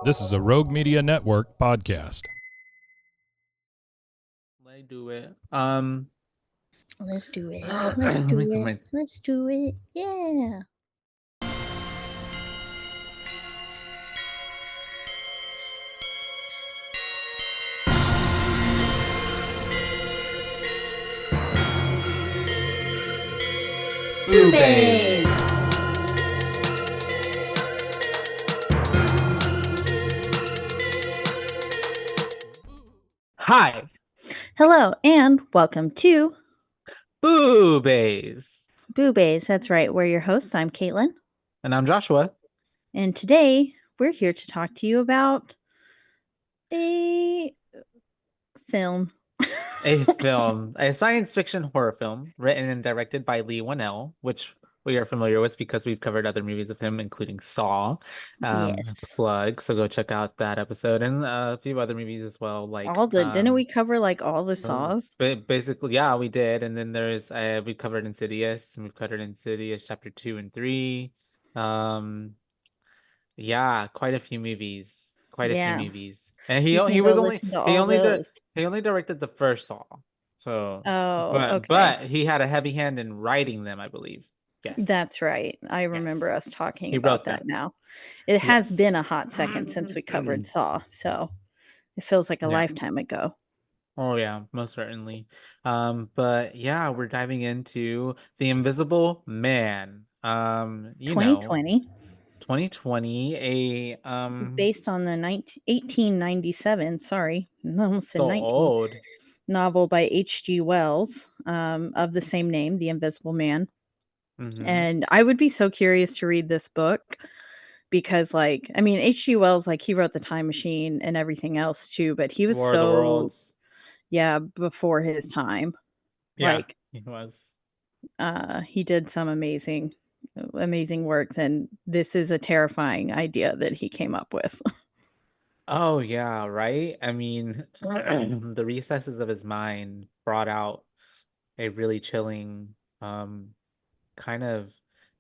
This is a Rogue Media Network podcast. Let's do it. Let's do it. Let Let's do me come it. in. Let's do it. Yeah. Boobaes. Hi, Hello and welcome to Boobaes. Boobaes. That's right. We're your hosts. I'm Caitlin. And I'm Joshua. And today we're here to talk to you about a film. A film, a science fiction horror film written and directed by Lee Whannell, which we are familiar with because we've covered other movies of him, including Saw. Yes. Plug. So go check out that episode and a few other movies as well. Didn't we cover like all the Saws? Basically, yeah, we did. And then there's we covered Insidious, and we've covered Insidious chapter 2 and 3. Um, yeah, quite a few movies. Quite a few Yeah. movies. And You he can go was only listen to all those. he only directed the first Saw. So Oh, okay. but he had a heavy hand in writing them, I believe. Yes. That's right. I remember Yes. us talking He about wrote that them. now. It has been Yes. a hot second since we covered Saw, so it feels like a Yeah. lifetime ago. Oh yeah, most certainly. But yeah, we're diving into The Invisible Man. 2020, 2020, based on the 1897, sorry, almost said so 19, old. novel by H.G. Wells of the same name, The Invisible Man. Mm-hmm. And I would be so curious to read this book because, like, I mean, H.G. Wells, like, he wrote The Time Machine and everything else too, but he was War of the so, Worlds. yeah, before his time. Yeah, Like, he was. he did some amazing works, and this is a terrifying idea that he came up with. Oh yeah, right? I mean, the recesses of his mind brought out a really chilling kind of,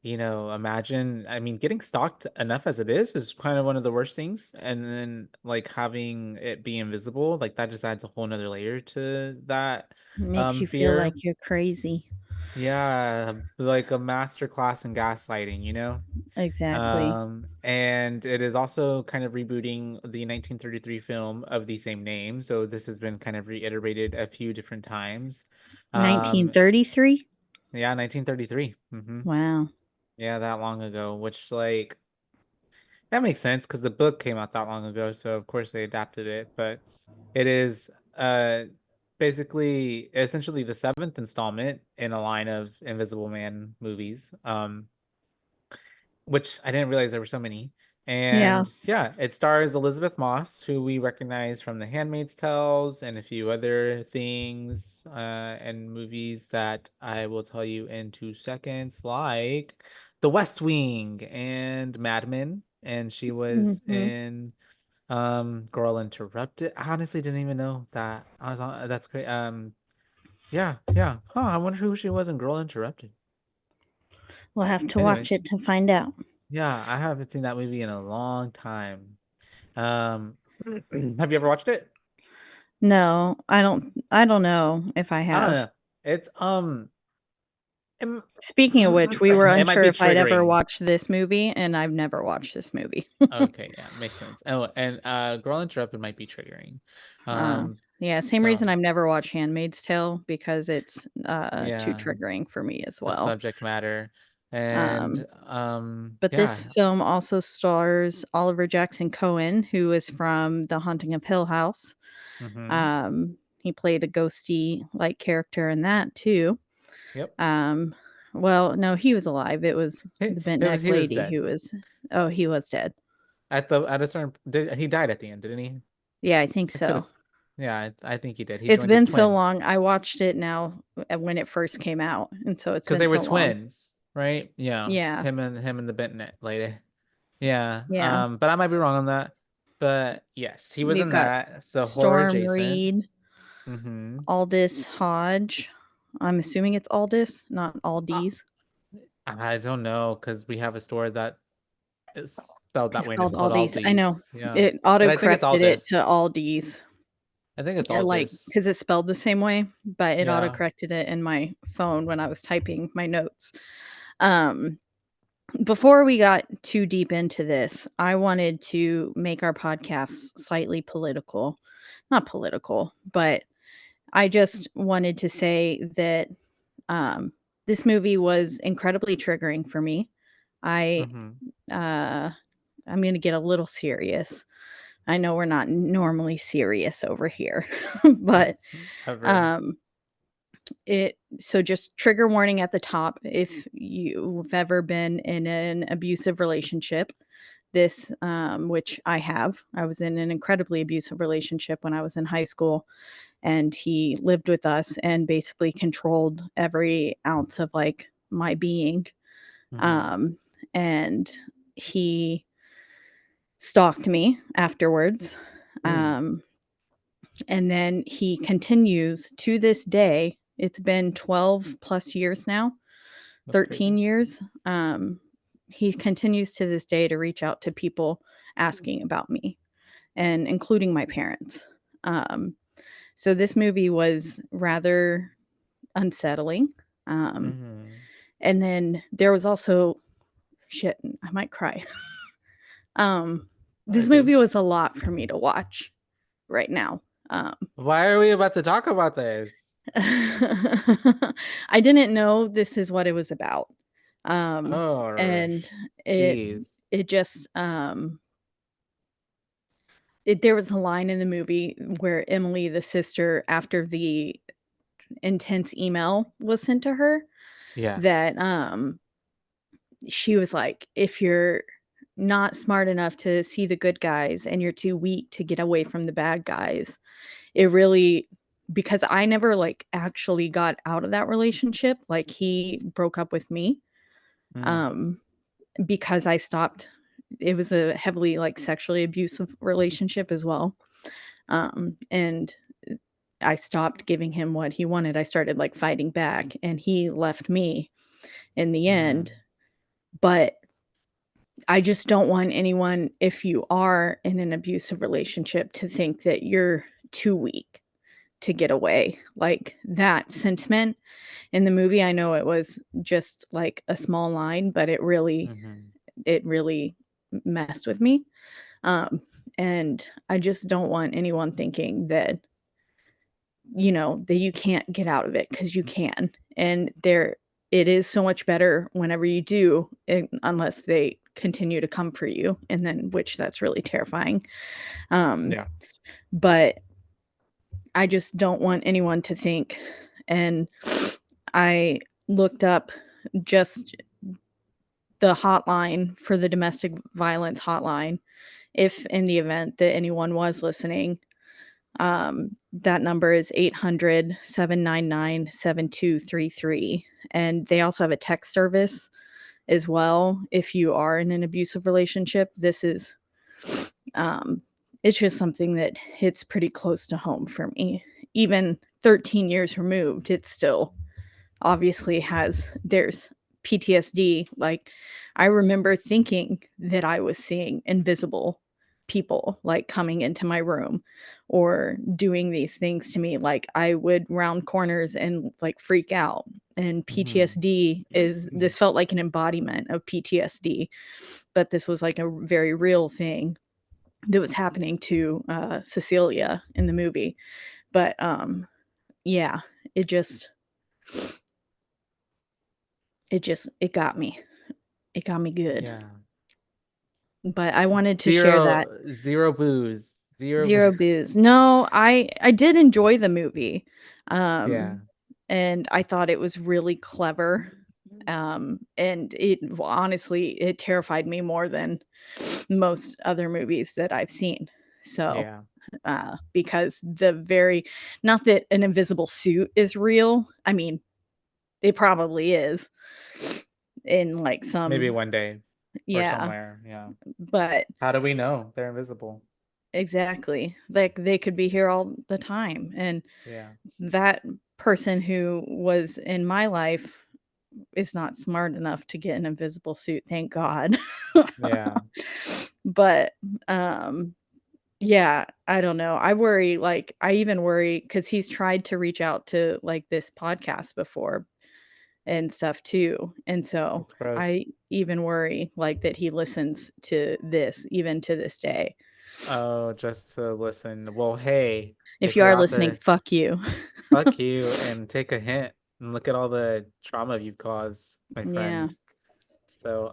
imagine, I mean, getting stalked enough as it is kind of one of the worst things. And then like having it be invisible, like that just adds a whole nother layer to that Makes you feel like fear. you're crazy. Yeah, like a master class in gaslighting, Exactly. And it is also kind of rebooting the 1933 film of the same name. So this has been kind of reiterated a few different times. Um, 1933? yeah, 1933. Wow. Yeah, that long ago, which like that makes sense because the book came out that long ago, so of course they adapted it, but it is basically essentially the seventh installment in a line of Invisible Man movies. Which I didn't realize there were so many. Yeah. And yeah, it stars Elizabeth Moss, who we recognize from The Handmaid's Tales and a few other things and movies that I will tell you in 2 seconds, like The West Wing and Mad Men. And she was Hmm. in Girl Interrupted. I honestly didn't even know that. I was on, that's great. Yeah, yeah. Huh, I wonder who she was in Girl Interrupted. We'll have to watch Anyways. it to find out. Yeah, I haven't seen that movie in a long time. Um, have you ever watched it? No, I don't know if I I don't have. know. It's it, Speaking of which, we were it might unsure be if I'd ever triggering. watched this movie, and I've never watched this movie. Okay, yeah, makes sense. Oh, and Girl Interrupted might be triggering. uh, Um, yeah, same reason so I've never watched Handmaid's Tale, because it's too yeah, triggering for me as the well. subject matter, and Um, But this yeah. film also stars Oliver Jackson Cohen, who is from The Haunting of Hill House. Mm-hmm. He played a ghosty like character in that too. Yep. Um, well, no, he was alive. It was the bent neck He was lady dead who was. Oh, he was dead. at a certain. He died at the end, didn't he? Yeah, I think I could have. so. Yeah, I think he did. He It's joined his been so twin. long. I watched it now when it first came out, and so it's Because been they were so long. twins, right? Yeah, Yeah, him and the Bentnet lady. Yeah, yeah. but I might be wrong on that. But yes, he was We've in got that. So horror Storm adjacent. Reed, Mm-hmm. Aldous Hodge. I'm assuming it's Aldous, not Uh, Aldi's. I don't know because we have a store that is spelled that It's way and called it's called Aldi's. I know. Aldi's. Yeah. It And I think it's auto-corrected it to Aldis. Aldi's. I think it's Like, Aldis. because it's spelled the same way, but it Yeah. auto-corrected it in my phone when I was typing my notes. Um, before we got too deep into this, I wanted to make our podcast slightly political. Not political, but I just wanted to say that um, this movie was incredibly triggering for me. I Mm-hmm. uh, I'm gonna get a little serious. I know we're not normally serious over here, but Ever. um, so just trigger warning at the top if you've ever been in an abusive relationship. This, which I was in an incredibly abusive relationship when I was in high school, and he lived with us and basically controlled every ounce of like my being. Mm-hmm. Um, and he stalked me afterwards. Mm. Um, and then he continues to this day. It's been 12 plus years now, That's 13 crazy. years. He continues to this day to reach out to people asking about me and including my parents. Um, so this movie was rather unsettling. Um, Mm-hmm. and then there was also shit, I might cry. um, I this good. movie was a lot for me to watch right now. Um, Why are we about to talk about this? I didn't know this is what it was about. Oh, And it jeez. it just there was a line in the movie where Emily, the sister, after the intense email was sent to her, Yeah. that she was like, if you're not smart enough to see the good guys and you're too weak to get away from the bad guys, it really, because I never like actually got out of that relationship. Like he broke up with me Mm. um because I stopped. It was a heavily like sexually abusive relationship as well. And I stopped giving him what he wanted. I started like fighting back and he left me in the end. Mm. But I just don't want anyone, if you are in an abusive relationship, to think that you're too weak to get away. Like that sentiment in the movie, I know it was just like a small line, but Mm-hmm. it really messed with me. Um, and I just don't want anyone thinking that, you know, that you can't get out of it, because you can. And it is so much better whenever you do, unless they continue to come for you, and then which that's really terrifying. Um, Yeah. but I just don't want anyone to think. And I looked up just the hotline for the domestic violence hotline, if in the event that anyone was listening. That number is 800-799-7233. And they also have a text service as well. If you are in an abusive relationship, this is, um, it's just something that hits pretty close to home for me. Even 13 years removed, it still obviously there's PTSD. Like, I remember thinking that I was seeing invisible people like coming into my room or doing these things to me. Like, I would round corners and like freak out. And Mm-hmm. this felt like an embodiment of PTSD, but this was like a very real thing that was happening to Cecilia in the movie. But yeah, it just it got me. It got me good. Yeah. But I wanted to share that. Zero booze. Zero booze. Zero booze. No, I did enjoy the movie. Yeah. And I thought it was really clever. And honestly, it terrified me more than most other movies that I've seen. So, Yeah. because not that an invisible suit is real. I mean, it probably is in like Maybe some, one day or yeah, somewhere. Yeah. but How do we know they're invisible? exactly. Like they could be here all the time. And Yeah. that person who was in my life is not smart enough to get an invisible suit, thank God. Yeah. But yeah, I don't know. I worry, like, I even worry because he's tried to reach out to like this podcast before and stuff too. And so That's gross. I even worry like that he listens to this even to this day. Oh, just to listen. Well, hey, If if you you're are out listening, there, fuck you. fuck you and take a hint and look at all the trauma you've caused, my Yeah. friend. So,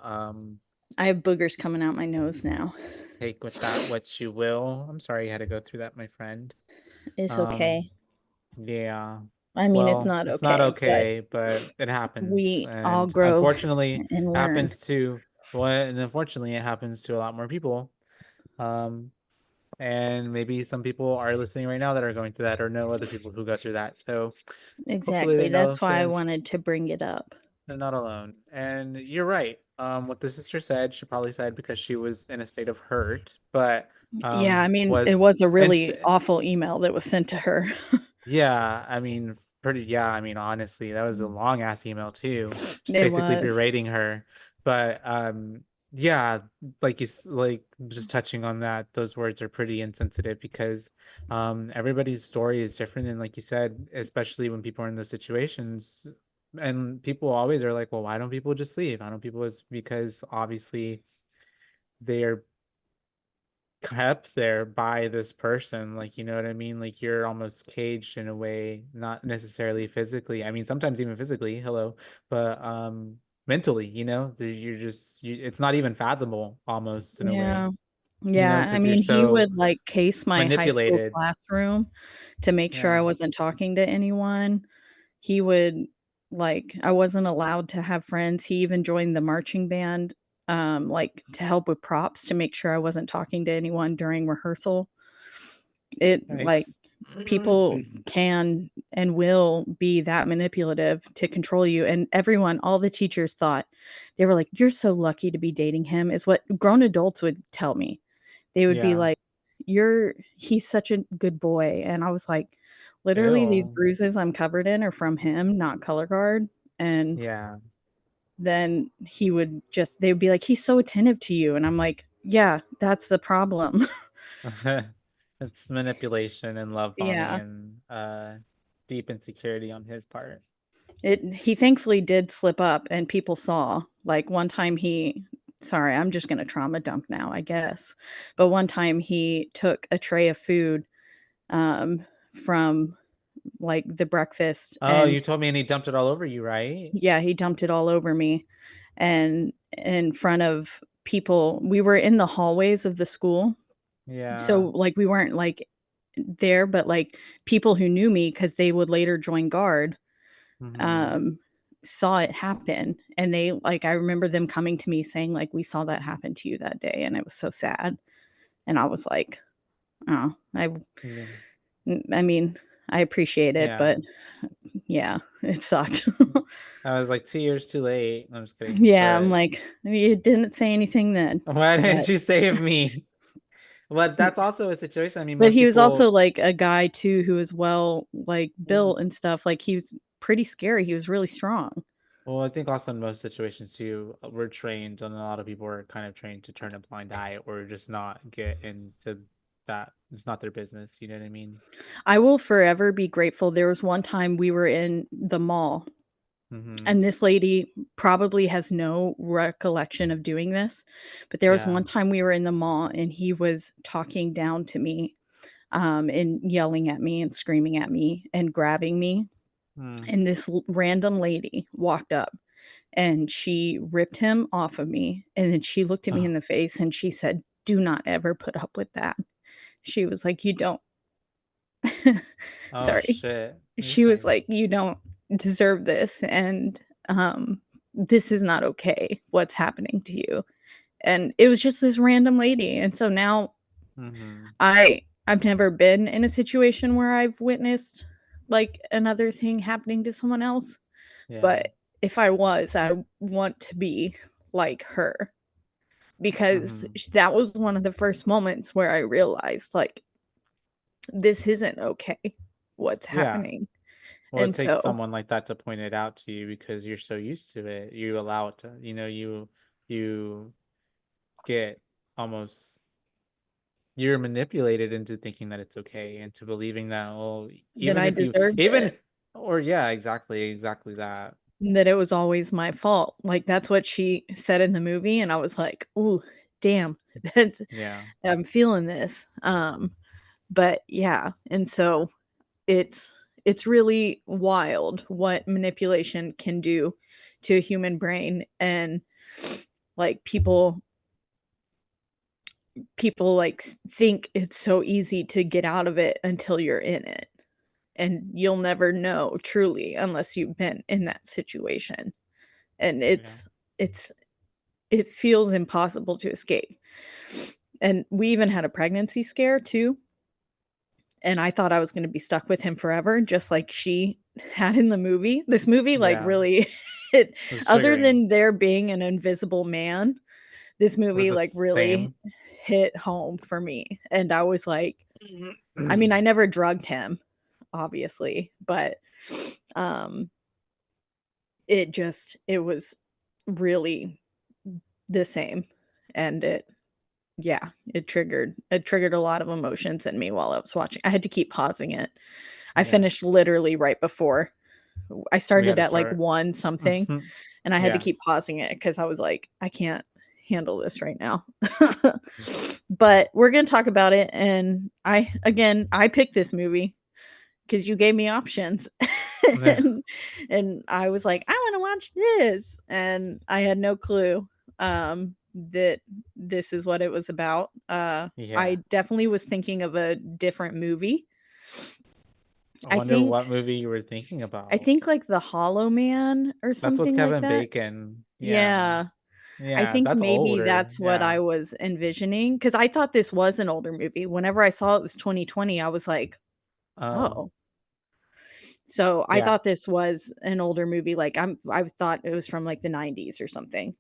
I have boogers coming out my nose now. take with that what you will. I'm sorry you had to go through that, my friend. It's Um, okay. yeah. I mean, it's Well, not it's not okay, but okay, but it happens. we all And grow unfortunately, and learn. happens to well, and unfortunately it happens to a lot more people. Um, and maybe some people are listening right now that are going through that or know other people who go through that. So hopefully they Exactly. know That's why I they're wanted to bring it up. not alone. And you're right. What the sister said, she probably said because she was in a state of hurt, but Yeah, I mean, it was was a and really awful email that was sent to her. yeah, I mean, I mean, honestly, that was a long ass email too, just It basically was. berating her. But yeah, like like just touching on that, those words are pretty insensitive because everybody's story is different, and like you said, especially when people are in those situations, and people always are like, well, why don't people just leave? Why don't people just because obviously they're kept there by this person, like, you know what I mean, like you're almost caged in a way, not necessarily physically, I mean sometimes even physically, hello, but mentally, you know, you're just it's not even fathomable almost in a way, Yeah. you know, Yeah, I because you're mean, he so would, like, case my high school manipulated. classroom to make sure I Yeah. wasn't talking to anyone. He would like, I wasn't allowed to have friends. He even joined the marching band, like, to help with props to make sure I wasn't talking to anyone during rehearsal. It like, Yikes. people can and will be that manipulative to control you, and everyone all the teachers thought they were like, "You're so lucky to be dating him," is what grown adults would tell me. They would be Yeah. like, he's such a good boy," and I was like, "Literally, these Ew. bruises I'm covered in are from him, not color guard," and Yeah. then they would be like, "He's so attentive to you," and I'm like, "Yeah, that's the problem." It's manipulation and love bombing Yeah. and deep insecurity on his part. He thankfully did slip up and people saw. Like one time sorry, I'm just gonna trauma dump now, I guess. But one time he took a tray of food from like the breakfast Oh, and you told me and he dumped it all over you, right? yeah, he dumped it all over me and in front of people. We were in the hallways of the school. So Yeah. like we weren't like there, but like people who knew me because they would later join guard Mm-hmm. um, saw it happen, and they like I remember them coming to me saying like, "We saw that happen to you that day," and it was so sad, and I was like, "Oh, Yeah. I mean, I appreciate it, Yeah. but yeah, it sucked." I was like 2 years too late. I'm just kidding. Yeah, I'm But like, "You didn't say anything then," why but didn't you save me? But that's also a situation. I mean, but most he was also, people, like, a guy too who was well, like, built mm, and stuff, like, he was pretty scary, he was really strong. well, I think also in most situations too, we're trained, and a lot of people are kind of trained to turn a blind eye or just not get into that. It's not their business. You know what I mean? I will forever be grateful. There was one time we were in the mall, Mm-hmm. and this lady probably has no recollection of doing this, but there was Yeah. one time we were in the mall and he was talking down to me, and yelling at me and screaming at me and grabbing me, Mm. and this random lady walked up and she ripped him off of me, and then she looked at me Oh, in the face and she said, "Do not ever put up with that." She was like, "You don't." oh Sorry. shit. You're She was fine. like, "You don't deserve this, and, this is not okay, what's happening to you." And it was just this random lady, and so now Mm-hmm. I've never been in a situation where I've witnessed, like, another thing happening to someone else, Yeah. but if I was, I want to be like her because Mm-hmm. that was one of the first moments where I realized, like, this isn't okay, what's Yeah. happening. Well, it And takes so someone like that to point it out to you because you're so used to it. You allow it to, you get almost you're manipulated into thinking that it's okay and to believing that, well, that even I if you deserved even it, or yeah, exactly that. that it was always my fault. Like, that's what she said in the movie, and I was like, "Ooh, damn, that's Yeah. I'm feeling this." But yeah, and so it's really wild what manipulation can do to a human brain, and like people like think it's so easy to get out of it until you're in it, and you'll never know truly unless you've been in that situation, and Yeah. it's it feels impossible to escape. And we even had a pregnancy scare too, and I thought I was gonna be stuck with him forever, just like she had in the movie. This movie, like, Yeah. really it It was other triggering. than there being an invisible man, this It was movie, the like, really same. hit home for me, and I was like I mean, I never drugged him, obviously, but, um, it was really the same, and yeah, it triggered a lot of emotions in me while I was watching. I had to keep pausing it. I Yeah. finished literally right before I We had started to at, like, start. 1 something, and I had to Yeah. keep pausing it because I was like, "I can't handle this right now." But we're gonna talk about it, and I picked this movie because you gave me options. And I was like, "I wanna watch this," and I had no clue, that this is what it was about. I Yeah. definitely was thinking of a different movie. I I wonder think what movie you were thinking I about. think, like, The Hollow Man or That's with something like Kevin that? Bacon. Yeah. Yeah. I Yeah, think that's maybe older. that's what Yeah. I was envisioning because I thought this was an older movie. Whenever I saw it was 2020, I was like, Oh, "Oh." So, I yeah. thought this was an older movie, like, I thought it was from, like, the '90s or something.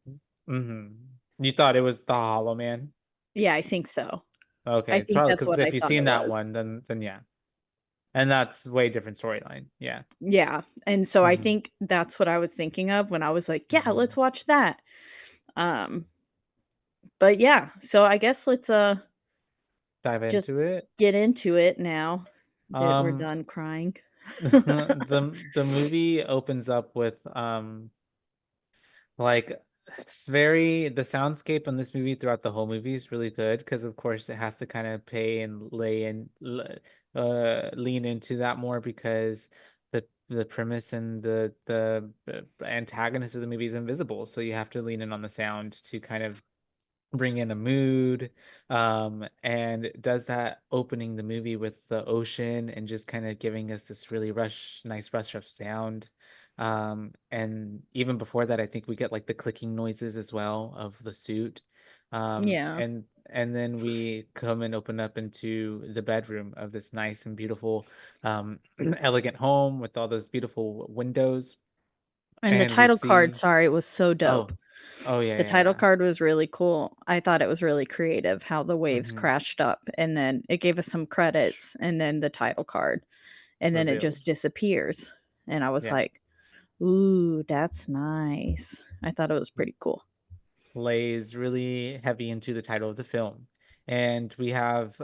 Mhm. You thought it was The Hollow Man? Yeah, I think so. Okay, I it's think probably that's because what I if you've thought seen it that was. one, then yeah. And that's way different storyline. Yeah. Yeah, and so I Mhm. think that's what I was thinking of when I was like, "Yeah, let's Mhm. watch that." Um, but yeah, so I guess let's, Dive just into it. get into it now that we're Um, done crying. the movie opens up with, like, it's very the soundscape in this movie throughout the whole movie is really good because, of course, it has to kinda pay and lean into that more because the premise and the antagonist of the movie is invisible, so you have to lean in on the sound to kind of bring in a mood, and does that opening the movie with the ocean and just kind of giving us this really nice rush of sound. And even before that, I think we get like the clicking noises as well of the suit. Yeah. And then we come and open up into the bedroom of this nice and beautiful, elegant home with all those beautiful windows. And the And we title card, see, sorry, was so dope. oh, oh yeah, The yeah, title yeah. card was really cool. I thought it was really creative how the waves Hmm. crashed up, and then it gave us some credits, and then the title card, and then it just Revealed. disappears, and I was Yeah. like, "Ooh, that's nice." I thought it was pretty cool. Lays really heavy into the title of the film. And we have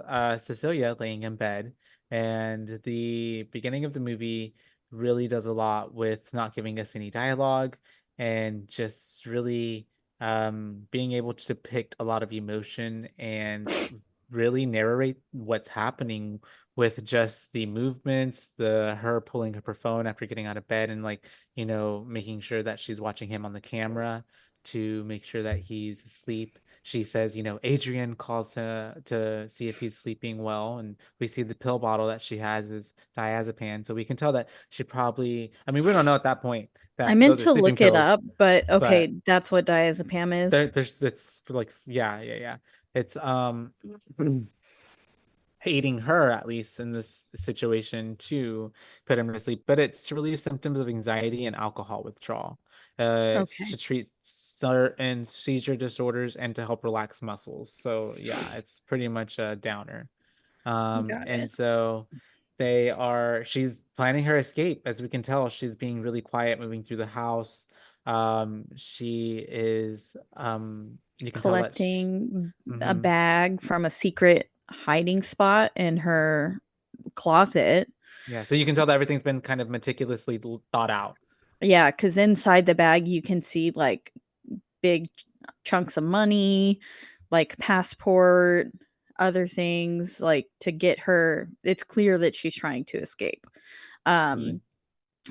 Cecilia laying in bed, and the beginning of the movie really does a lot with not giving us any dialogue and just really being able to depict a lot of emotion and really narrate what's happening with just the movements, the her pulling up her phone after getting out of bed and like, making sure that she's watching him on the camera to make sure that he's asleep. She says, Adrian calls to see if he's sleeping well, and we see the pill bottle that she has is diazepam. So we can tell that she probably, I mean, we don't know at that point I that meant those are to sleeping look it pills, up, but but okay, that's what diazepam is? there's it's like, yeah, yeah, yeah. It's aiding her at least in this situation to put him to sleep, but it's to relieve symptoms of anxiety and alcohol withdrawal. It's Okay, to treat certain seizure disorders and to help relax muscles. So yeah, it's pretty much a downer. got And it. so she's planning her escape. As we can tell, she's being really quiet, moving through the house. She is, you can tell that collecting a mhm. bag from a secret hiding spot in her closet. Yeah, so you can tell that everything's been kind of meticulously thought out. Yeah, because inside the bag you can see like big chunks of money, like passport, other things, like to get her. It's clear that she's trying to escape. Yeah.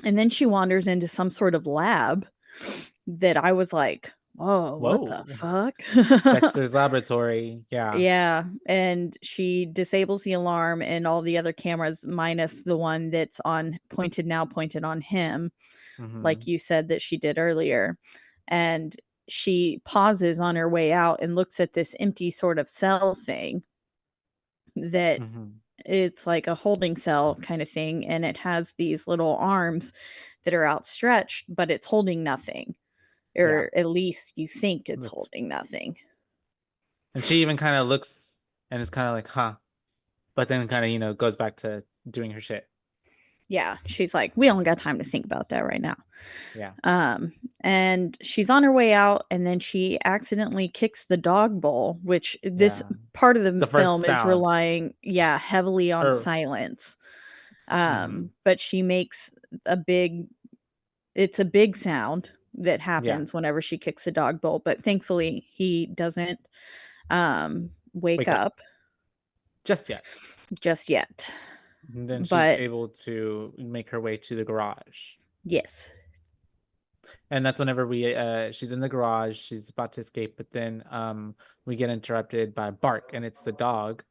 And then she wanders into some sort of lab that I was like, whoa, what the Whoa. fuck? Dexter's Laboratory. Yeah. Yeah, and she disables the alarm and all the other cameras minus the one that's on pointed on him, like Hmm. you said that she did earlier. And she pauses on her way out and looks at this empty sort of cell thing that Hmm. it's like a holding cell kind of thing, and it has these little arms that are outstretched, but it's holding nothing, Yeah. or at least you think it's That's, holding nothing. and she even kind of looks and is kind of like, huh. But then kind of, goes back to doing her shit. Yeah, she's like, we don't got time to think about that right now. Yeah. Um, and she's on her way out, and then she accidentally kicks the dog bowl, which this Yeah. part of the The first film is sound. relying, yeah, heavily on Or, silence. hmm. But she makes a big, it's a big sound that Yeah. happens whenever she kicks the dog bowl. But thankfully, he doesn't wake Wake up. up Just yet. just yet. And then she's But able to make her way to the garage. yes, And that's whenever she's in the garage, she's about to escape, but then we get interrupted by a bark, and it's the dog.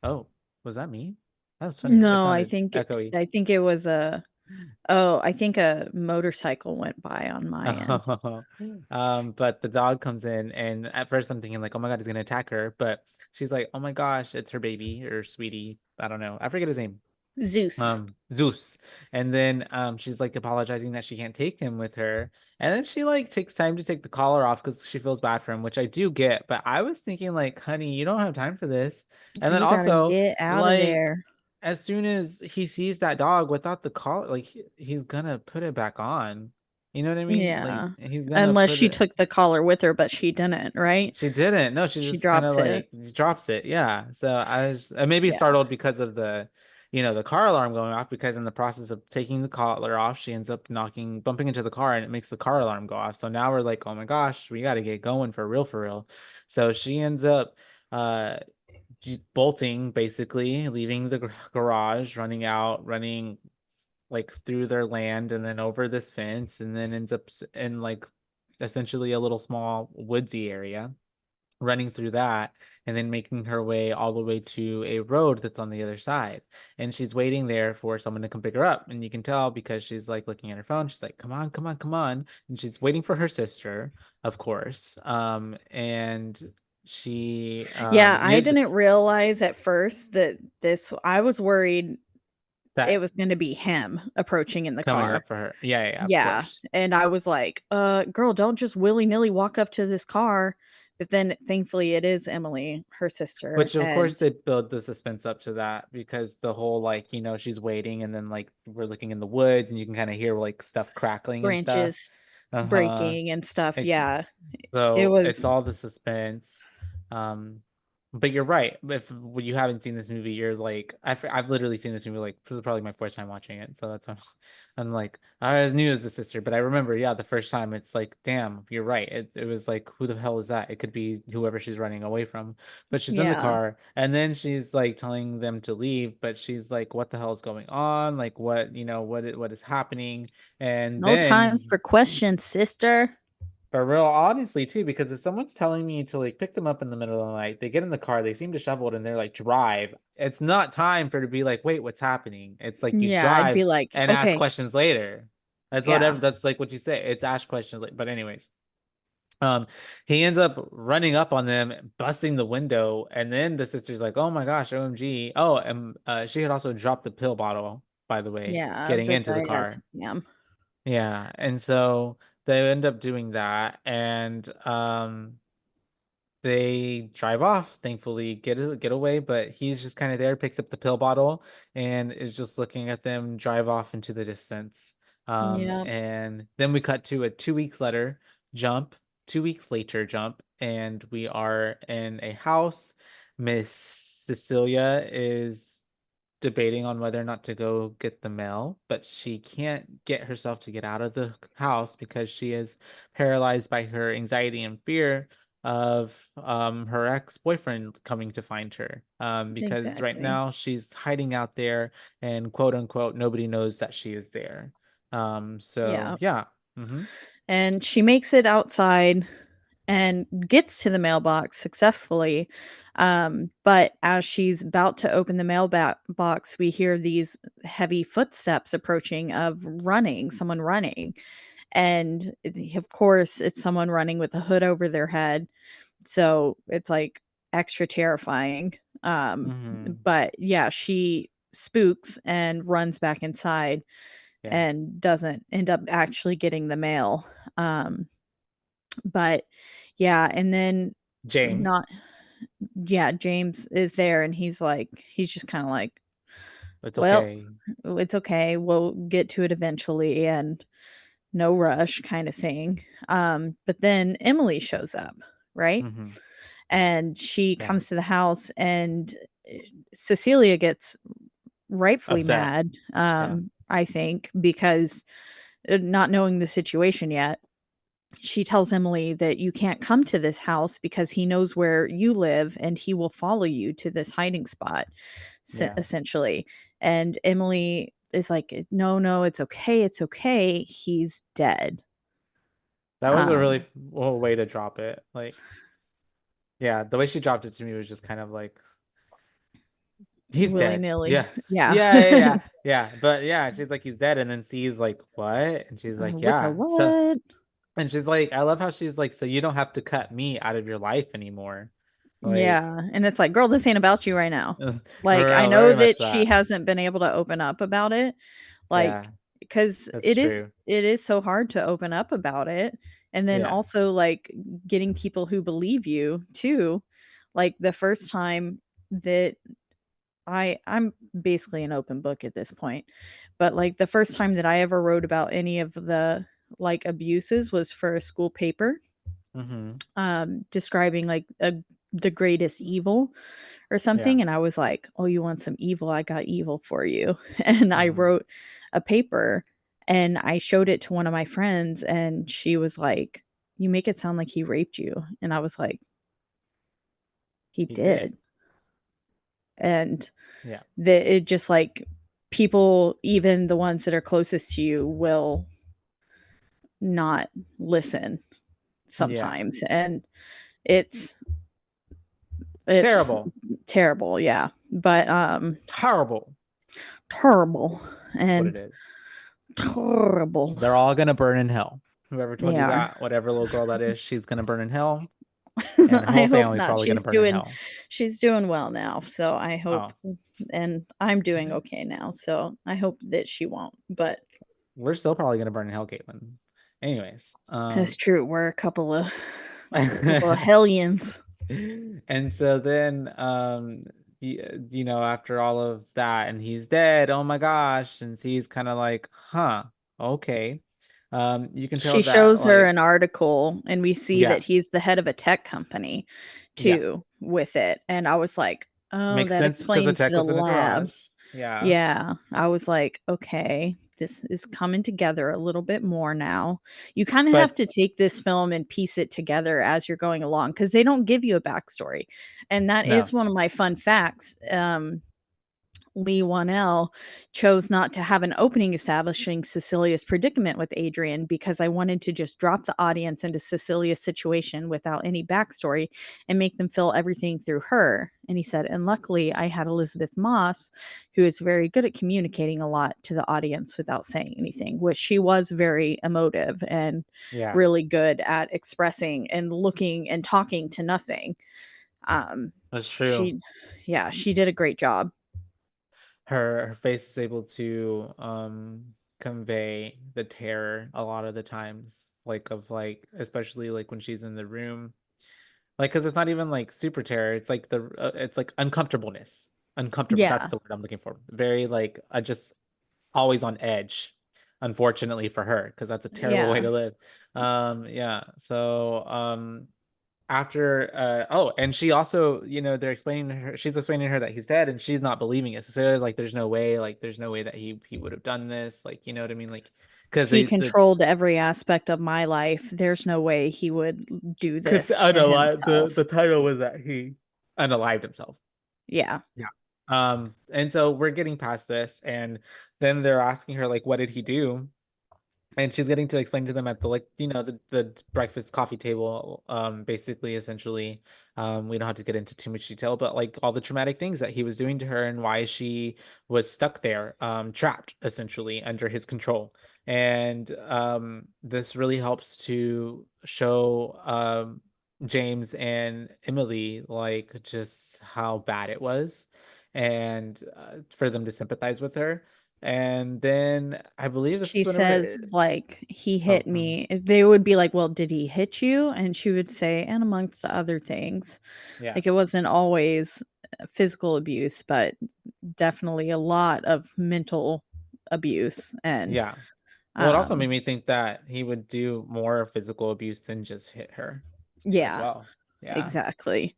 Oh, was that me? That was funny. It no, sounded echoey. I think it was a oh, I think a motorcycle went by on my end. But the dog comes in, and at first I'm thinking like, oh my God, he's gonna attack her. But she's like, oh my gosh, it's her baby or sweetie. I don't know. I forget his name. Zeus. Zeus. And then she's like apologizing that she can't take him with her. And then she like takes time to take the collar off because she feels bad for him, which I do get. But I was thinking like, honey, you don't have time for this. And then You gotta also, get out of like, there. as soon as he sees that dog without the collar, like he's gonna put it back on. You know what I mean? Like Yeah. he's gonna Unless put she it. took the collar with her, but she didn't, right? She didn't. No, she She just kind of drops it. like drops it. Yeah. So I was maybe Yeah. startled because of the car alarm going off, because in the process of taking the collar off, she ends up bumping into the car, and it makes the car alarm go off. So now we're like, oh my gosh, we got to get going for real, for real. So she ends up uh bolting, basically leaving the garage, running out, running like through their land and then over this fence, and then ends up in like essentially a little small woodsy area, running through that, and then making her way all the way to a road that's on the other side. And she's waiting there for someone to come pick her up. And you can tell because she's like looking at her phone. She's like, come on, come on, come on. And she's waiting for her sister, of course. And she Yeah, I near didn't realize at first that this I was worried it that was gonna be him approaching in the coming car. up for her. Yeah, yeah, yeah, of Yeah, course. and I was like, girl, don't just willy-nilly walk up to this car." But then thankfully it is Emily, her sister, Which of course and they build the suspense up to that, because the whole like, she's waiting, and then like we're looking in the woods and you can kind of hear like stuff crackling and stuff. branches Uh-huh. breaking and stuff. Ex- Yeah, it so it's was all the suspense. Um, but you're right. If when you haven't seen this movie, you're like, I've literally seen this movie like this is probably my first time watching it. So that's why I'm like, I was new as the sister, but I remember, yeah, the first time it's like, damn, you're right. It was like, who the hell is that? It could be whoever she's running away from. But she's in the yeah. car, and then she's like telling them to leave, but she's like, what the hell is going on? Like what is happening? And No time then for questions, sister. but real honestly too, because if someone's telling me to like pick them up in the middle of the night, they get in the car, they seem disheveled, and they're like, drive. It's not time for to be like, wait, what's happening? It's like you Yeah, I'd drive be like, and ask "Okay." questions later. That's Yeah. whatever. That's like what you say. It's ask questions later. But anyways, um, he ends up running up on them, busting the window, and then the sister's like, "Oh my gosh, OMG!" Oh, and she had also dropped the pill bottle, by the way, Yeah, getting the into the car. diazepam. Yeah, and so they end up doing that, and they drive off, thankfully, get away, but he's just kind of there, picks up the pill bottle, and is just looking at them drive off into the distance. Yep, And then we cut to a 2 weeks later jump, 2 weeks later jump, and we are in a house. Miss Cecilia is debating on whether or not to go get the mail, but she can't get herself to get out of the house because she is paralyzed by her anxiety and fear of her ex-boyfriend coming to find her. Because right exactly. now she's hiding out there and quote unquote nobody knows that she is there. So Yeah. yeah. Mm-hmm. And she makes it outside and gets to the mailbox successfully. But as she's about to open the box, we hear these heavy footsteps approaching of running, someone running. And of course, it's someone running with a hood over their head. So it's like extra terrifying. Um, Mm-hmm. but yeah, she spooks and runs back inside Yeah. and doesn't end up actually getting the mail. Um, but yeah, and then James. not yeah, James is there and he's just kind of like, It's well, okay. it's okay. We'll get to it eventually and no rush kind of thing. But then Emily shows up, right? Mm-hmm. And she Yeah. comes to the house and Cecilia gets rightfully Upset. mad, Yeah. I think, because not knowing the situation yet, she tells Emily that you can't come to this house because he knows where you live and he will follow you to this hiding spot, Yeah. essentially. And Emily is like, no, no, it's okay. It's okay. He's dead. That was a really Um, well, way to drop it. Like, yeah, the way she dropped it to me was just kind of like, he's willy dead. nilly. Yeah. Yeah. Yeah, yeah, yeah, yeah. But yeah, she's like, he's dead. And then C's like, what? And she's like, What the yeah. So, what? and she's like, I love how she's like, so you don't have to cut me out of your life anymore. Like, Yeah, and it's like, "Girl, this ain't about you right now." Like, I know very much that she that. hasn't been able to open up about it, like, Yeah, because that's true. it is so hard to open up about it, and then Yeah. also, like, getting people who believe you too. Like, the first time that I'm basically an open book at this point, but, like, the first time that I ever wrote about any of the, like, abuses was for a school paper, Mm-hmm. describing, like, the greatest evil or Yeah. something, and I was like, "Oh, you want some evil? I got evil for you." And I Mm-hmm. wrote a paper, and I showed it to one of my friends, and she was like, "You make it sound like he raped you." And I was like, "He He did. did." And Yeah. it just like people, even the ones that are closest to you, will not listen Yeah. sometimes, and it's it's Terrible. terrible, yeah. But, Horrible. terrible What it and is. terrible. They're all gonna burn in hell. Whoever told They you are. that, whatever little girl that is, she's gonna burn in hell, and her I whole hope family's not. probably gonna burn in hell. She's doing well now, so I hope, Oh, and I'm doing okay. okay now, so I hope that she won't, but We're still probably gonna burn in hell, Caitlin. Anyways, it's true, we're a couple of hellions. and so then, after all of that, and he's dead. Oh my gosh! And he's kind of like, huh, okay. You can tell She that, shows her like, an article, and we see yeah, that he's the head of a tech company yeah, too with it, and I was like, "Oh, makes that sense because the explains tech the was in a lab." garage. Yeah, Yeah, I was like, "Okay, this is coming together a little bit more now." You kinda have but to take this film and piece it together as you're going along because they don't give you a backstory, and that no, is one of my fun facts. Lee Wanell chose not to have an opening establishing Cecilia's predicament with Adrian because I wanted to just drop the audience into Cecilia's situation without any backstory and make them feel everything through her. And he said, and luckily I had Elizabeth Moss, who is very good at communicating a lot to the audience without saying anything, which she was very emotive and yeah, really good at expressing and looking and talking to nothing. Um, that's true. she, yeah, she did a great job. Her face is able to convey the terror a lot of the times, like, of like, especially like when she's in the room Like, because it's not even like super terror. It's like it's like uncomfortableness. Uncomfortable. That's Yeah. the word I'm looking for. Very like just always on edge. Unfortunately for her, because that's a terrible way Yeah. to live. Yeah. So after oh, and she also, they're explaining to her, she's explaining to her that he's dead, and she's not believing it. So Sarah's like, there's no way that he would have done this. Like, you know what I mean? Like, because He controlled every aspect of my life. There's no way he would do because this to the himself. title was that he unalived himself. Yeah. Yeah. And so we're getting past this, and then they're asking her, like, what did he do? And she's getting to explain to them at the, like, the breakfast coffee table, basically, essentially. We don't have to get into too much detail, but like all the traumatic things that he was doing to her and why she was stuck there, trapped essentially under his control. And this really helps to show James and Emily like just how bad it was, and for them to sympathize with her. And then I believe this She is whenever says, like, he oh, hit me. They would be like, well, did he hit you? And she would say, and amongst other things. yeah, Like, it wasn't always physical abuse, but definitely a lot of mental abuse. And, yeah. Well, it also um, made me think that he would do more physical abuse than just hit her as yeah, well. Yeah. exactly.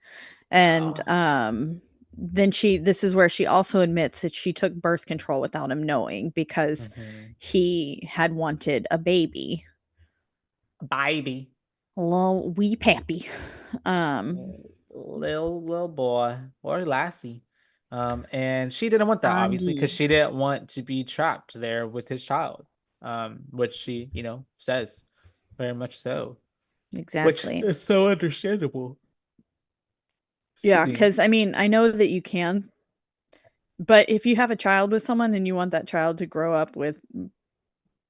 And, Oh. then this is where she also admits that she took birth control without him knowing because Hmm. he had wanted a baby, Baby. a little wee pappy. Um, Little boy or lassie. And she didn't want that, obviously, because Augie. she didn't want to be trapped there with his child. Which she, says very much so. Which Exactly. is so understandable. Yeah, Excuse me. because I mean, I know that you can, but if you have a child with someone and you want that child to grow up with,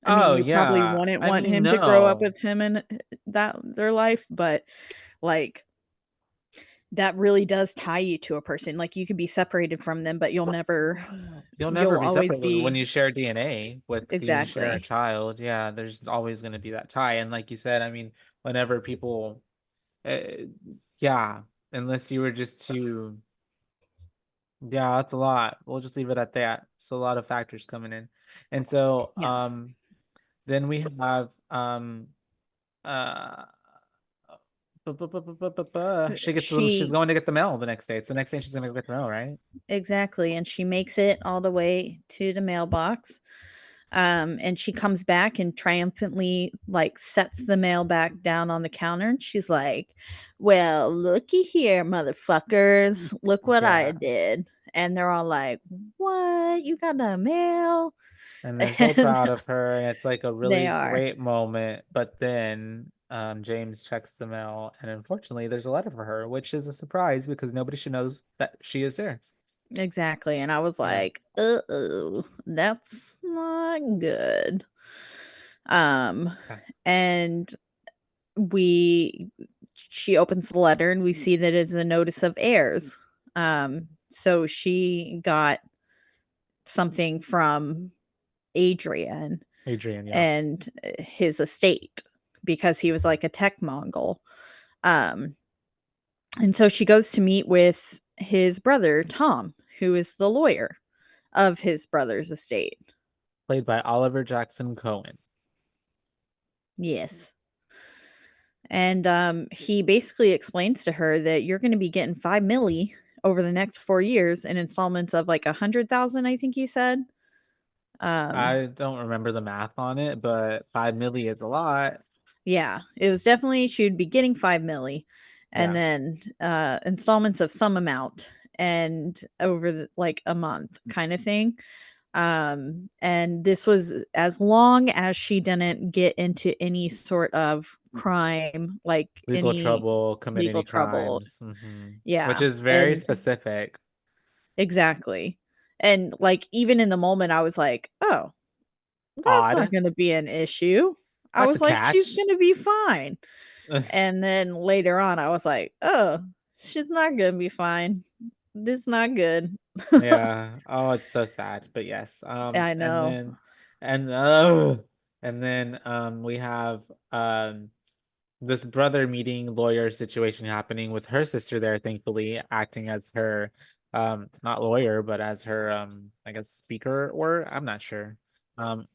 I mean, Oh you probably yeah. wouldn't I want mean, him to grow up no. with him in that their life, but like that really does tie you to a person. Like you could be separated from them, but You'll you'll never be always separated when be you share DNA with you share a exactly. child. Yeah, there's always going to be that tie. And like you said, I mean, whenever people, uh, yeah, unless you were just too, yeah, that's a lot. We'll just leave it at that. So a lot of factors coming in. And so, Yeah. then we have, uh, she's She going to get the mail the next day. It's the next day she's going to go get the mail, right? exactly, and she makes it all the way to the mailbox. And she comes back and triumphantly like sets the mail back down on the counter and she's like, "Well, looky here, motherfuckers. Look what I Yeah. did." And they're all like, "What? You got a mail?" And they're so And proud of her, and it's like a they really are. great moment. But then James checks the mail, and unfortunately, there's a letter for her, which is a surprise because nobody should knows that she is there. Exactly. And I was Yeah. like, "Uh-oh, that's not good." Um Yeah. and we she opens the letter and we see that it's a notice of heirs. So she got something from Adrian Adrian, yeah. and his estate because he was like a tech mongol. Um, and so she goes to meet with his brother, Tom, who is the lawyer of his brother's estate. Played by Oliver Jackson Cohen. Yes. And he basically explains to her that you're going to be getting 5 milli over the next 4 years in installments of like 100,000, I think he said. Um, I don't remember the math on it, but 5 million is a lot. yeah, it was definitely she would be getting 5 milli, and Yeah. then installments of some amount, and over like a month kind of thing. And this was as long as she didn't get into any sort of crime, like Legal any trouble, commit legal any trouble. crimes. Which Yeah, is very and specific. exactly. And like even in the moment I was like, "Oh, that's not Odd. going to be an issue." I That's a was like, "She's catch. going to be fine." And then later on I was like, "Oh, she's not going to be fine. This is not good." Yeah. Oh, it's so sad, but yes. I know. And uh, and then we have this brother meeting lawyer situation happening with her sister there, thankfully, acting as her not lawyer, but as her I guess speaker, or I'm not sure. Um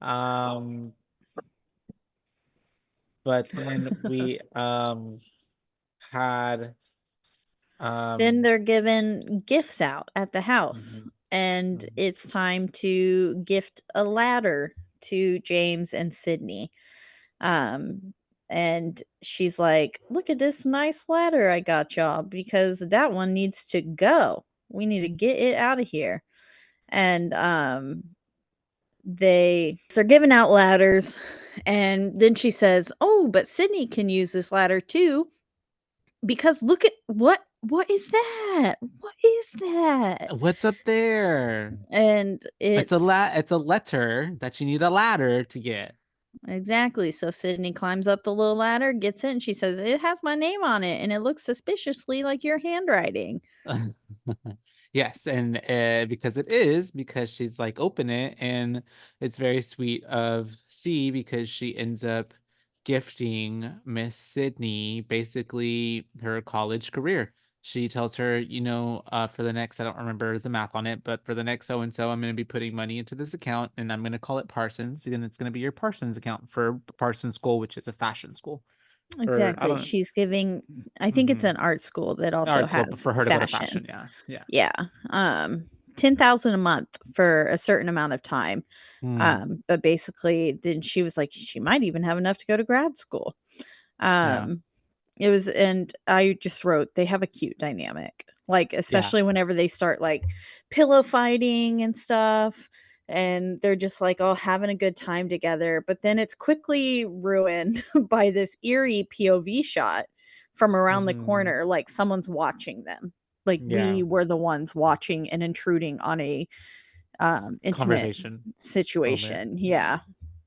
um but then we had Then um they're giving gifts out at the house, mhm, and mhm. it's time to gift a ladder to James and Sydney. Um, and she's like, "Look at this nice ladder I got y'all because that one needs to go. We need to get it out of here." And they're giving out ladders, and then she says, "Oh, but Sydney can use this ladder too because look at what is that? What is that?" What's up there? And It's a letter that you need a ladder to get. exactly. So Sydney climbs up the little ladder, gets in. She says, "It has my name on it, and it looks suspiciously like your handwriting." Yes, and because she's like open it, and it's very sweet of C because she ends up gifting Miss Sydney basically her college career. She tells her, for the next, I don't remember the math on it, but for the next so and so, I'm going to be putting money into this account, and I'm going to call it Parsons. And it's going to be your Parsons account for Parsons School, which is a fashion school. Or I Exactly. don't. She's giving, I think it's Mhm. an art school that also Art school, but has for her to go to fashion. fashion, yeah, yeah. Yeah. 10,000 a month for a certain amount of time. Hmm. But basically then she was like, she might even have enough to go to grad school. Yeah. Um, it was, and I just wrote, they have a cute dynamic, like, Yeah. especially whenever they start like pillow fighting and stuff, and they're just like all having a good time together. But then it's quickly ruined by this eerie POV shot from around the Mhm. corner, like someone's watching them. Like we Yeah. were the ones watching and intruding on a intimate Conversation moment. situation. Yeah. Yeah.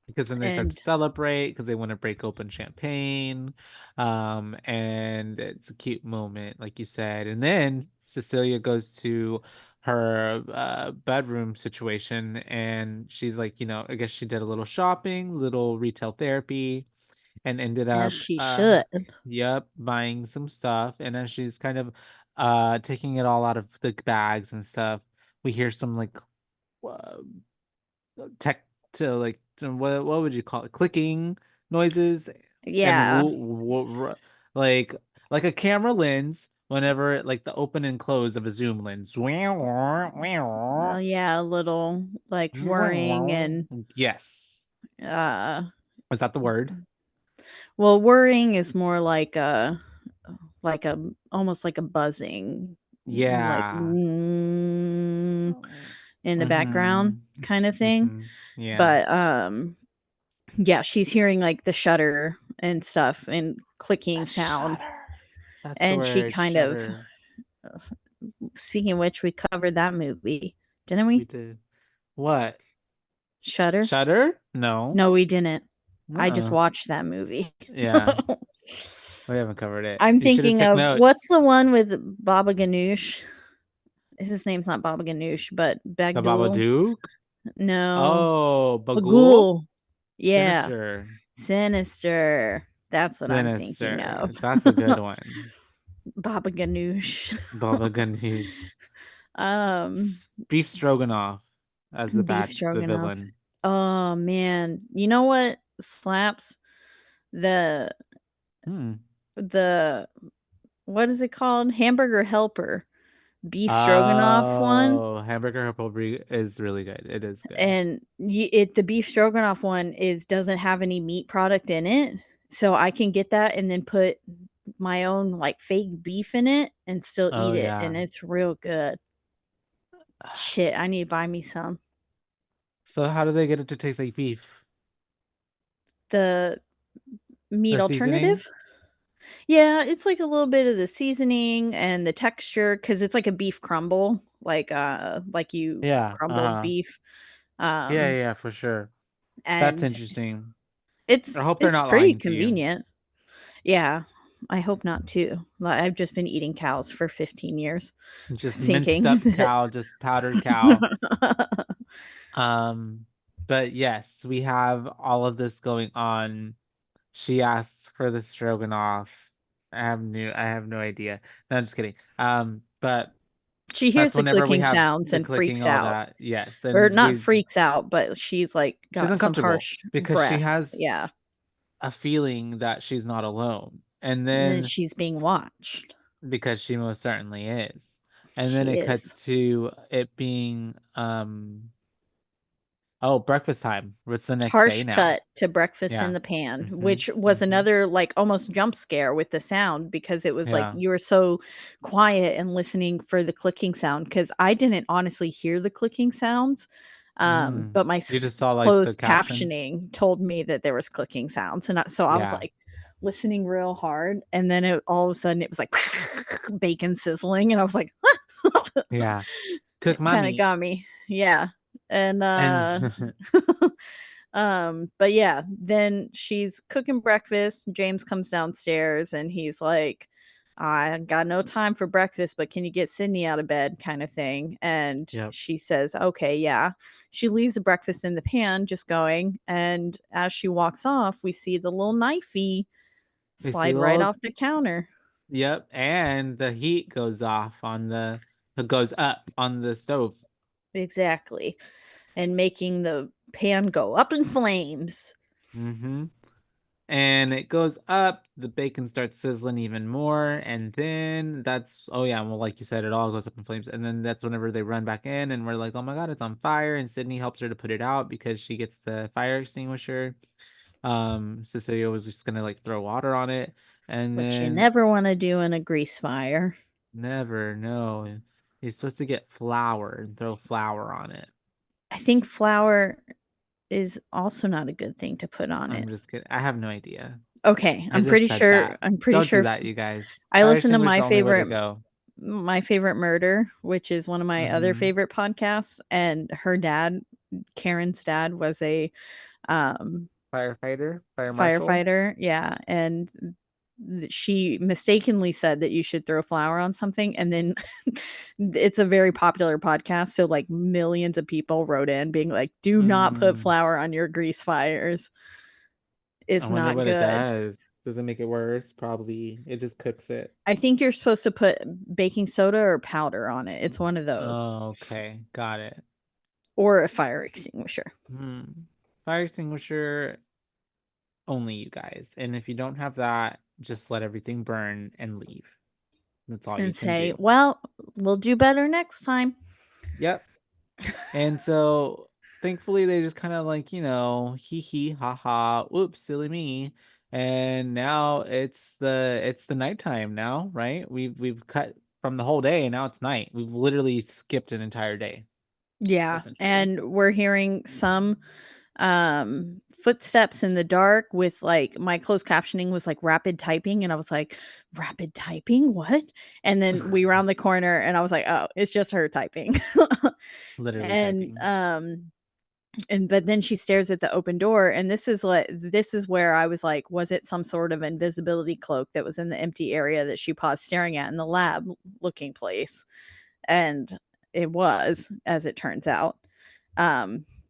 Because then they start to And celebrate because they want to break open champagne. And it's a cute moment, like you said. And then Cecilia goes to her bedroom situation, and she's like, I guess she did a little shopping, little retail therapy, and ended as up she should. yep, buying some stuff. And as she's kind of taking it all out of the bags and stuff, we hear some like uh, tech to like what would you call it, clicking noises, and Yeah. like a camera lens whenever like the open and close of a zoom lens. Yeah, a little like worrying and Yes, uh is that the word? well, worrying is more like a almost like a buzzing, like Yeah. in the background Mhm. kind of thing. Mhm. Yeah. But yeah, she's hearing like the shutter and stuff and The clicking sound. shutter. That's the And she word, kind of, shutter. speaking of which, we covered that movie, didn't We we? did. What? Shutter? Shutter? No. No, we didn't. I just Uh-uh. watched that movie. Yeah. We haven't covered it. I'm You should have thinking took of what's notes. the one with Baba Ganoush? His name's not Baba Ganoush, but The Bagdul. Babadook? No, Oh, Bagul? Bagul. Yeah, Sinister. Sinister. That's what I'm thinking of. Sinister. That's a good one. Baba Ganoush. Baba Ganoush. um, Beef Stroganoff as beef the stroganoff. villain. Oh man, you know what slaps? The Hmm. the what is it called? Hamburger Helper beef stroganoff one. Oh, hamburger helper is really good. It is good. And the beef stroganoff one is doesn't have any meat product in it, so I can get that and then put my own like fake beef in it and still Oh eat it, yeah. and it's real good. Shit, I need to buy me some. So how do they get it to taste like beef? The meat The seasoning? alternative? Yeah, it's like a little bit of the seasoning and the texture because it's like a beef crumble, like you Yeah. crumbled Uh-huh. beef. Yeah, Um, yeah, for sure. That's and interesting. I it's hope they're it's not pretty lying to you. convenient. Yeah, I hope not too. I've just been eating cows for 15 years, Just minced thinking up that cow, just powdered cow. Um, but yes, we have all of this going on. she asks for the stroganoff. I have no idea. No, I'm just kidding. But She hears that's the whenever we clicking have sounds the and clicking, freaks all out. that. Yes, Or and not freaks out, but she's like she's got some uncomfortable harsh because she breaths. has Yeah. a feeling that she's not alone. And And then she's being watched. because she most certainly is. And then She it is. cuts to it being oh, breakfast time. It's the next day Harsh now. cut to breakfast in Yeah. the pan, Mhm, which was mhm. another like almost jump scare with the sound because it was like Yeah. you were so quiet and listening for the clicking sound because I didn't honestly hear the clicking sounds. But my You just saw like the closed captions. captioning told me that there was clicking sounds, and so I was Yeah. like listening real hard, and then all of a sudden it was like bacon sizzling, and I was like, Yeah. Cook it my kind of meat. got me, yeah, and And but yeah, then she's cooking breakfast. James comes downstairs and he's like, I got no time for breakfast, but can you get Sydney out of bed? Kind of thing. And yep. she says, okay, yeah. She leaves the breakfast in the pan, just going. And as she walks off, we see the little knifey We see slide the right little off the counter. yep, and the heat goes off on it goes up on the stove. Exactly. And making the pan go up in flames. Mm-hmm. And it goes up, the bacon starts sizzling even more, and then that's oh yeah, well, like you said, it all goes up in flames, and then that's whenever they run back in, and we're like, oh my god, it's on fire, and Sydney helps her to put it out because she gets the fire extinguisher. Cecilia was just gonna like throw water on it, and Which you then never want to do in a grease fire. never, no, you're supposed to get flour and throw flour on it. I think flour is also not a good thing to put on I'm it. just kidding. I have no idea. Okay, I I'm just pretty said sure that. Don't do that, you guys. I Fire listen to extinguisher is the only way to go. My favorite murder, which is one of my other Mm-hmm. favorite podcasts, and her dad, Karen's dad, was a Firefighter, fire marshal. firefighter. Yeah, and she mistakenly said that you should throw flour on something, and then it's a very popular podcast, so like millions of people wrote in being like, "Do not put Mm, flour on your grease fires. I It's wonder not what it good." does. Does it make it worse? Probably. It just cooks it. I think you're supposed to put baking soda or powder on it. It's one of those, Oh, okay. Got it. or a fire extinguisher. Hmm. Fire extinguisher, only you guys. And if you don't have that, just let everything burn and leave. That's all you And can say, do. well, we'll do better next time. Yep. And so thankfully they just kind of like, hee hee ha ha, oops, silly me. And now it's the nighttime now, right? We've cut from the whole day and now it's night. We've literally skipped an entire day, Yeah, essentially. and we're hearing some footsteps in the dark with like my closed captioning was like rapid typing, and I was like, rapid typing, what? And then we round the corner and I was like, oh, it's just her typing. Literally and typing. but then she stares at the open door, and this is where I was like, was it some sort of invisibility cloak that was in the empty area that she paused staring at in the lab looking place? And it was, as it turns out.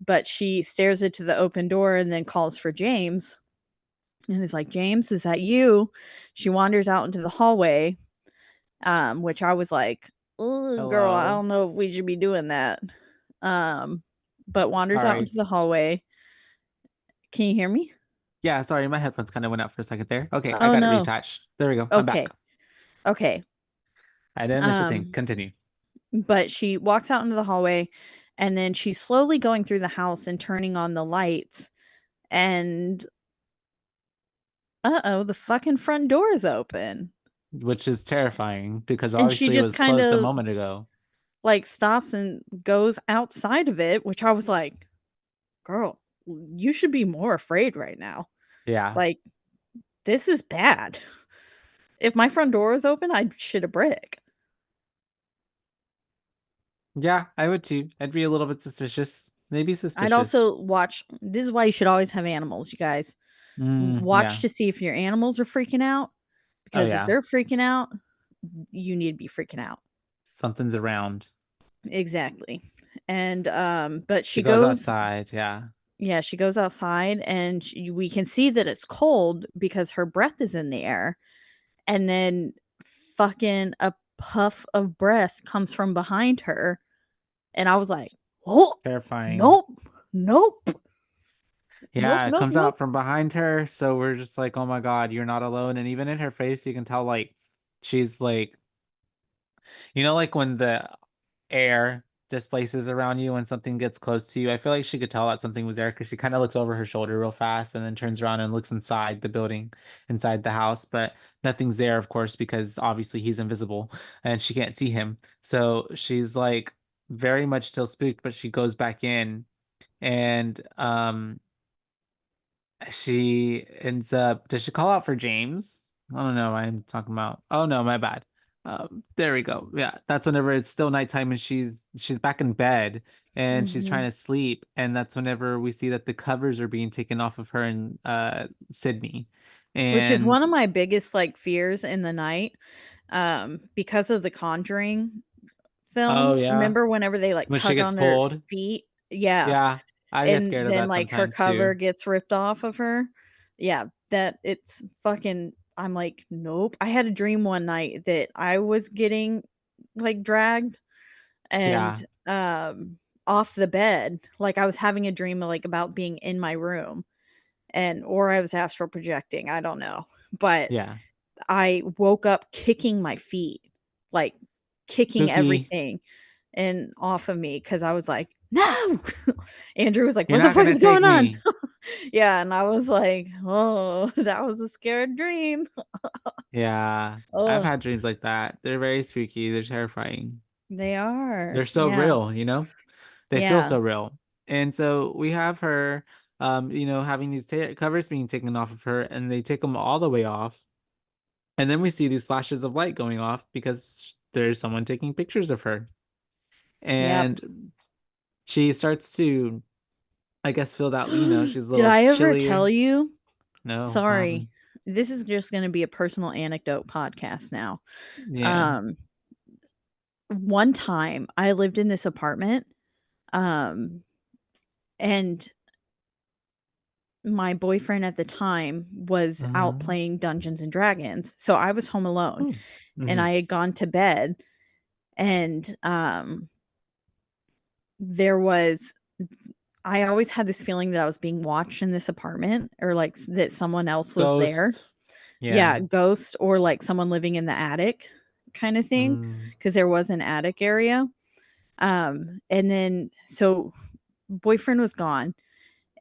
But she stares into the open door and then calls for James, and is like, James, is that you? She wanders out into the hallway, which I was like, oh, girl, I Hello. don't know if we should be doing that. Um, but wanders out Sorry. into the hallway. Can you hear me? Yeah, sorry, my headphones kind of went out for a second there. Okay, I Oh got it no. reattached. There we go. I'm back. Okay. Okay. I didn't miss a thing. Um, Continue. but she walks out into the hallway, and then she's slowly going through the house and turning on the lights, and uh-oh, the fucking front door is open. Which is terrifying because And she obviously it just was kind closed a of moment ago. like stops and goes outside of it, which I was like, girl, you should be more afraid right now. Yeah. Like, this is bad. If my front door was open, I'd shit a brick. Yeah, I would too. I'd be a little bit suspicious. Maybe I'd suspicious. also watch. This is why you should always have animals, you guys. Watch Yeah. to see if your animals are freaking out, Oh because if yeah. they're freaking out, you need to be freaking out. Something's around. Exactly. And but She she goes goes outside. Yeah. Yeah, she goes outside and we can see that it's cold because her breath is in the air. And then fucking a puff of breath comes from behind her. And I was like, oh, Terrifying. nope, nope, nope, Yeah, it nope, comes nope. out from behind her, so we're just like, oh my God, you're not alone. And even in her face, you can tell like she's like, like when the air displaces around you when something gets close to you. I feel like she could tell that something was there because she kind of looks over her shoulder real fast and then turns around and looks inside the building, inside the house, but nothing's there, of course, because obviously he's invisible and she can't see him. So she's like very much still spooked, but she goes back in and she ends up, does she call out for James? I don't know what I'm talking about. Oh no, my bad. There we go. Yeah, that's whenever it's still nighttime and she's back in bed and she's Mhm. trying to sleep, and that's whenever we see that the covers are being taken off of her and Sydney. Which is one And of my biggest like fears in the night, because of the Conjuring oh films. yeah, Remember whenever they like when she tug gets on their pulled, feet? Yeah. yeah, I get And scared of then that like her sometimes cover too. gets ripped off of her. Yeah, that it's fucking I'm like, nope. I had a dream one night that I was getting like dragged Yeah, and off the bed. Like I was having a dream like about being in my room and or I was astral projecting, I don't know. But yeah, I woke up kicking my feet, like kicking spooky. everything and off of me because I was like, no. Andrew was like, You're what the not fuck gonna is take going on? me. Yeah, and I was like, oh, that was a scared dream. Yeah, I've Oh, had dreams like that. They're very spooky. They're terrifying. they They're are. so Yeah. real. They feel Yeah. so real. And so we have her, having these covers being taken off of her, and they take them all the way off. And then we see these flashes of light going off because there's someone taking pictures of her. Yep. And she starts to, I guess, feel that, she's a Did little I ever tell chillier. you? No, what Sorry. happened? This is just going to be a personal anecdote podcast now. Yeah. Um one time I lived in this apartment um and my boyfriend at the time was out Mm-hmm. playing Dungeons and Dragons. So I was home alone and Mm-hmm. I had gone to bed and there was I always had this feeling that I was being watched in this apartment or like that someone else was there. Ghost. Yeah. Yeah, ghost or like someone living in the attic kind of thing Mm. because there was an attic area. And then so boyfriend was gone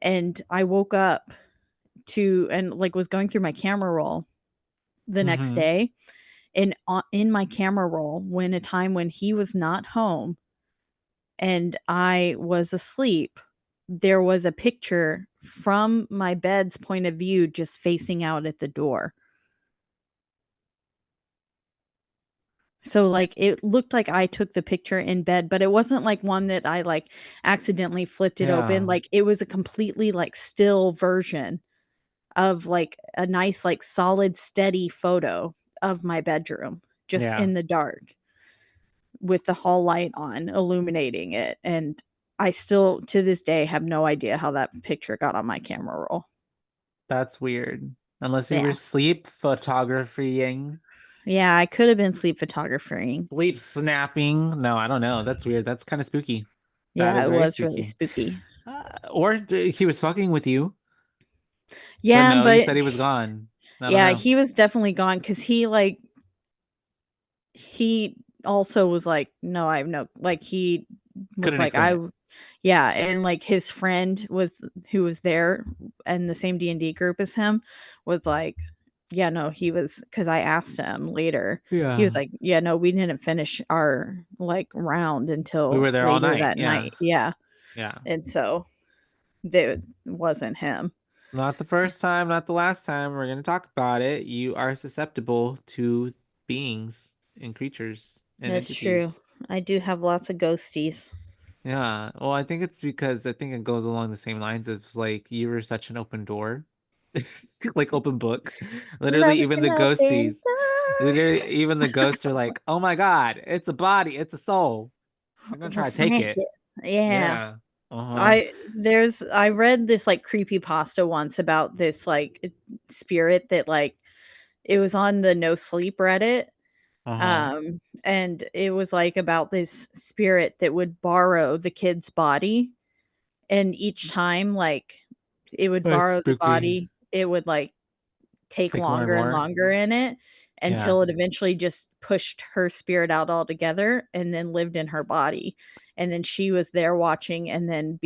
and I woke up to and like was going through my camera roll the next Mm-hmm. day and in my camera roll when a time when he was not home and I was asleep, there was a picture from my bed's point of view just facing out at the door. So like it looked like I took the picture in bed, but it wasn't like one that I like accidentally flipped it open. Yeah. Like it was a completely like still version of like a nice like solid steady photo of my bedroom just Yeah. in the dark with the hall light on illuminating it and I still to this day have no idea how that picture got on my camera roll. That's weird. Unless you were Yeah. sleep photographying, Yeah, I could have been sleep photographing. sleep snapping. No, I don't know. That's weird. That's kind of spooky. That Yeah, is it very was really spooky. spooky. He was fucking with you, but Yeah, no, you but said he was gone. I don't yeah, know. he was definitely gone because he also was like, no, I have no like he was Couldn't like explain it. yeah, and like his friend was who was there and the same D&D group as him was like, yeah, no, he was because I asked him later. He was Yeah. like, yeah, no, we didn't finish our like round We were until there all later night. that Yeah. night. Yeah. Yeah. And so it wasn't him. Not the first time, not the last time. We're going to talk about it. You are susceptible to beings and creatures and That's true. entities. I do have lots of ghosties. Yeah. Well, I think it's because I think it goes along the same lines of like you were such an open door, like open book. Literally, Love is even an the open ghosties, literally, door. even the ghosts are like, oh my God, it's a body, it's a soul. I'm gonna try We'll to take smash it. it. Yeah. Yeah. Uh-huh. I read this like creepy pasta once about this like spirit that like it was on the no sleep Reddit. Uh-huh. And it was like about this spirit that would borrow the kid's body, and each time like it would That's borrow the spooky. body, it would like take Take more and longer and more. longer in it Yeah. until it eventually just pushed her spirit out altogether and then lived in her body. And then she was there watching and then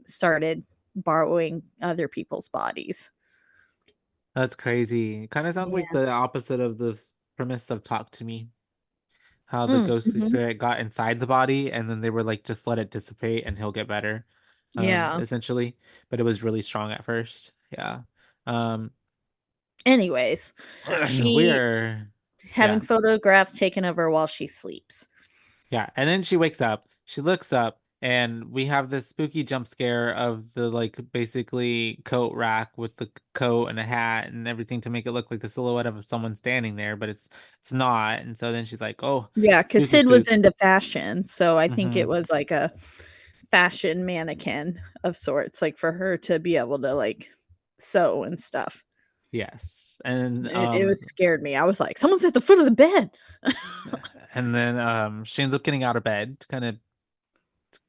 started borrowing other people's bodies. That's crazy. It kind of sounds like Yeah. the opposite of the premise of Talk to Me. How the ghostly Mhm. spirit got inside the body and then they were like, just let it dissipate and he'll get better. Yeah. Essentially. But it was really strong at first. Yeah. Um, Anyways, we she are, having yeah. photographs taken of her while she sleeps. Yeah. And then she wakes up, she looks up, and we have this spooky jump scare of the like basically coat rack with the coat and a hat and everything to make it look like the silhouette of someone standing there, but it's not. And so then she's like, "Oh, Yeah, because spooky Sid was spook." into fashion, so I think it Mm-hmm. was like a fashion mannequin of sorts, like for her to be able to like sew and stuff. Yes. And It was scared me. I was like, "Someone's at the foot of the bed." and then she ends up getting out of bed to kind of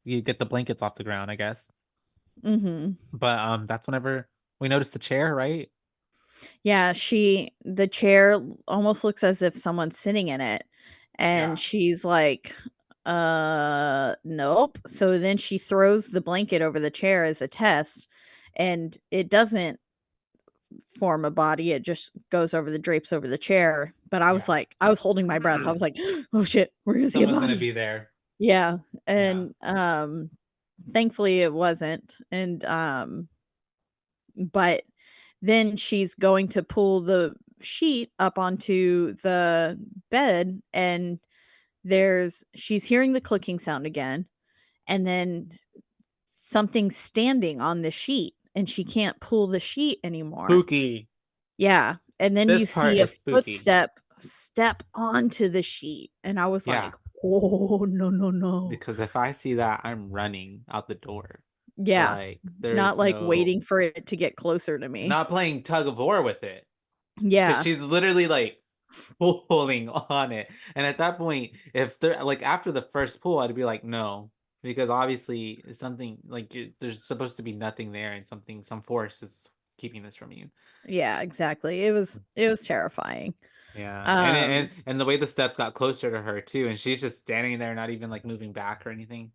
you get the blankets off the ground, I guess. Mhm. But that's whenever we notice the chair, right? Yeah, the chair almost looks as if someone's sitting in it, and Yeah. she's like, nope." So then she throws the blanket over the chair as a test, and it doesn't form a body, it just goes over the drapes over the chair, but I was Yeah. like I was holding my breath. I was like, "Oh shit, we're gonna see a Someone's gonna body." be there. Yeah, Yeah. and, thankfully it wasn't, and, but then she's going to pull the sheet up onto the bed, and she's hearing the clicking sound again, and then something standing on the sheet, and she can't pull the sheet anymore. Spooky. Yeah, and then This you part see a is spooky. footstep step onto the sheet, and I was Yeah. like, "Oh, no, no, no." Because if I see that, I'm running out the door. Yeah, Like not, there's like, no waiting for it to get closer to me. not playing tug of war with it. Because Yeah, she's literally like pulling on it. And at that point, if they're like after the first pull, I'd be like, no, because obviously something like there's supposed to be nothing there, and some force is keeping this from you. yeah, exactly. It was terrifying. Yeah, and Um, the way the steps got closer to her too, and she's just standing there, not even like moving back or anything.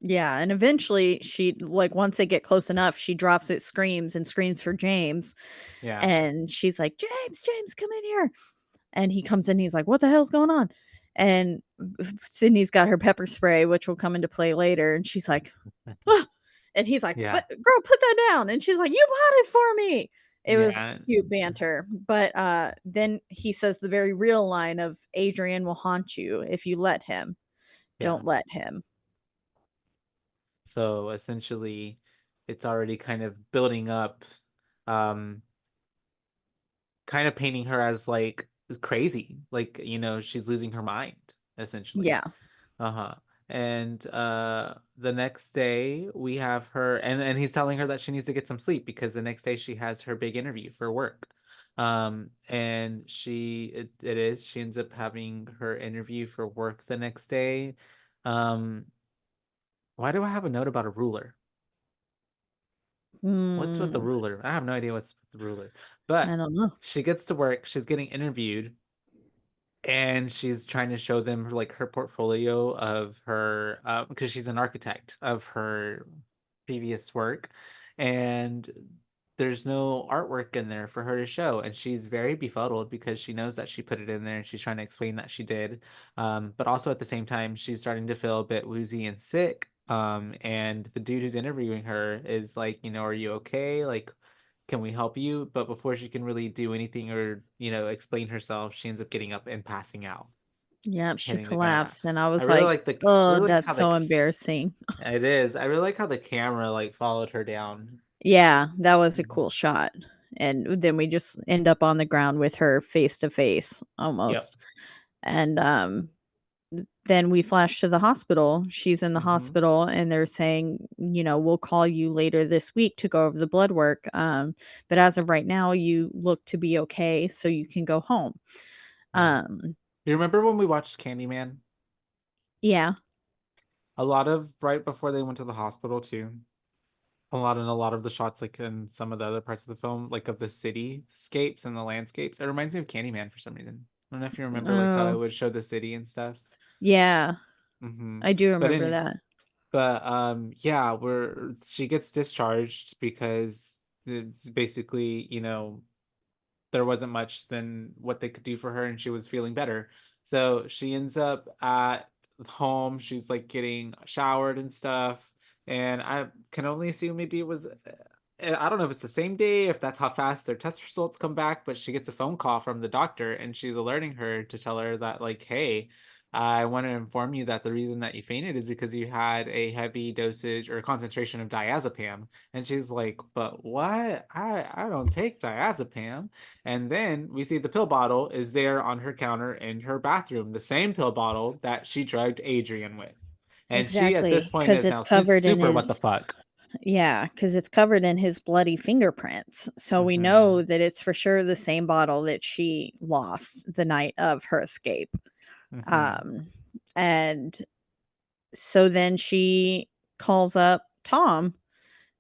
yeah, and eventually she like, once they get close enough, she drops it, screams, and screams for James, Yeah, and she's like, "James, James, come in here." And he comes in, he's like, "What the hell's going on?" And Sydney's got her pepper spray, which will come into play later, and she's like, "Ah," and he's like, yeah, "What, girl, put that down." And she's like, "You bought it for me." It was yeah, cute banter, but then he says the very real line of, "Adrian will haunt you if you let him. yeah. Don't let him." So essentially, it's already kind of building up, um, kind of painting her as like crazy, like she's losing her mind essentially. Yeah. Uh-huh. And the next day we have her, and he's telling her that she needs to get some sleep because the next day she has her big interview for work. And she ends up having her interview for work the next day. Um, why do I have a note about a ruler? What's with the Mm, ruler? I have no idea what's with the ruler. I But don't know. she gets to work, she's getting interviewed, and she's trying to show them like her portfolio of her because she's an architect of her previous work, and there's no artwork in there for her to show, and she's very befuddled because she knows that she put it in there and she's trying to explain that she did, but also at the same time she's starting to feel a bit woozy and sick, and the dude who's interviewing her is like, are you okay, like can we help you? But before she can really do anything or, explain herself, she ends up getting up and passing out, Yep, she hitting the ground. collapsed, and I I was really like, like I "Oh, really like that's how so embarrassing." it is. I really like how the camera like followed her down. Yeah, that was a Mhm. cool shot, and then we just end up on the ground with her face to face Yep. almost, and, then we flash to the hospital. She's in the Mhm. hospital and they're saying, we'll call you later this week to go over the blood work. But as of right now, you look to be okay, so you can go home. Yeah. You remember when we watched Candyman? Yeah. A lot of right before they went to the hospital too. A lot of the shots, like in some of the other parts of the film, like of the cityscapes and the landscapes. It reminds me of Candyman for some reason. I don't know if you remember like how it Oh, would show the city and stuff. yeah. Mm-hmm. I do But remember any that. but yeah, where she gets discharged because it's basically, there wasn't much than what they could do for her and she was feeling better. So she ends up at home. She's like getting showered and stuff. And I can only assume maybe it was, I don't know if it's the same day, if that's how fast their test results come back, but she gets a phone call from the doctor and she's alerting her to tell her that, like, hey, I want to inform you that the reason that you fainted is because you had a heavy dosage or concentration of diazepam. And she's like, but what? I don't take diazepam. And then we see the pill bottle is there on her counter in her bathroom, the same pill bottle that she drugged Adrian with. And she at this Exactly, point because is it's now covered in super what the his fuck. yeah, because it's covered in his bloody fingerprints. So we Mm-hmm. know that it's for sure the same bottle that she lost the night of her escape. Mm-hmm. Um, and so then she calls up Tom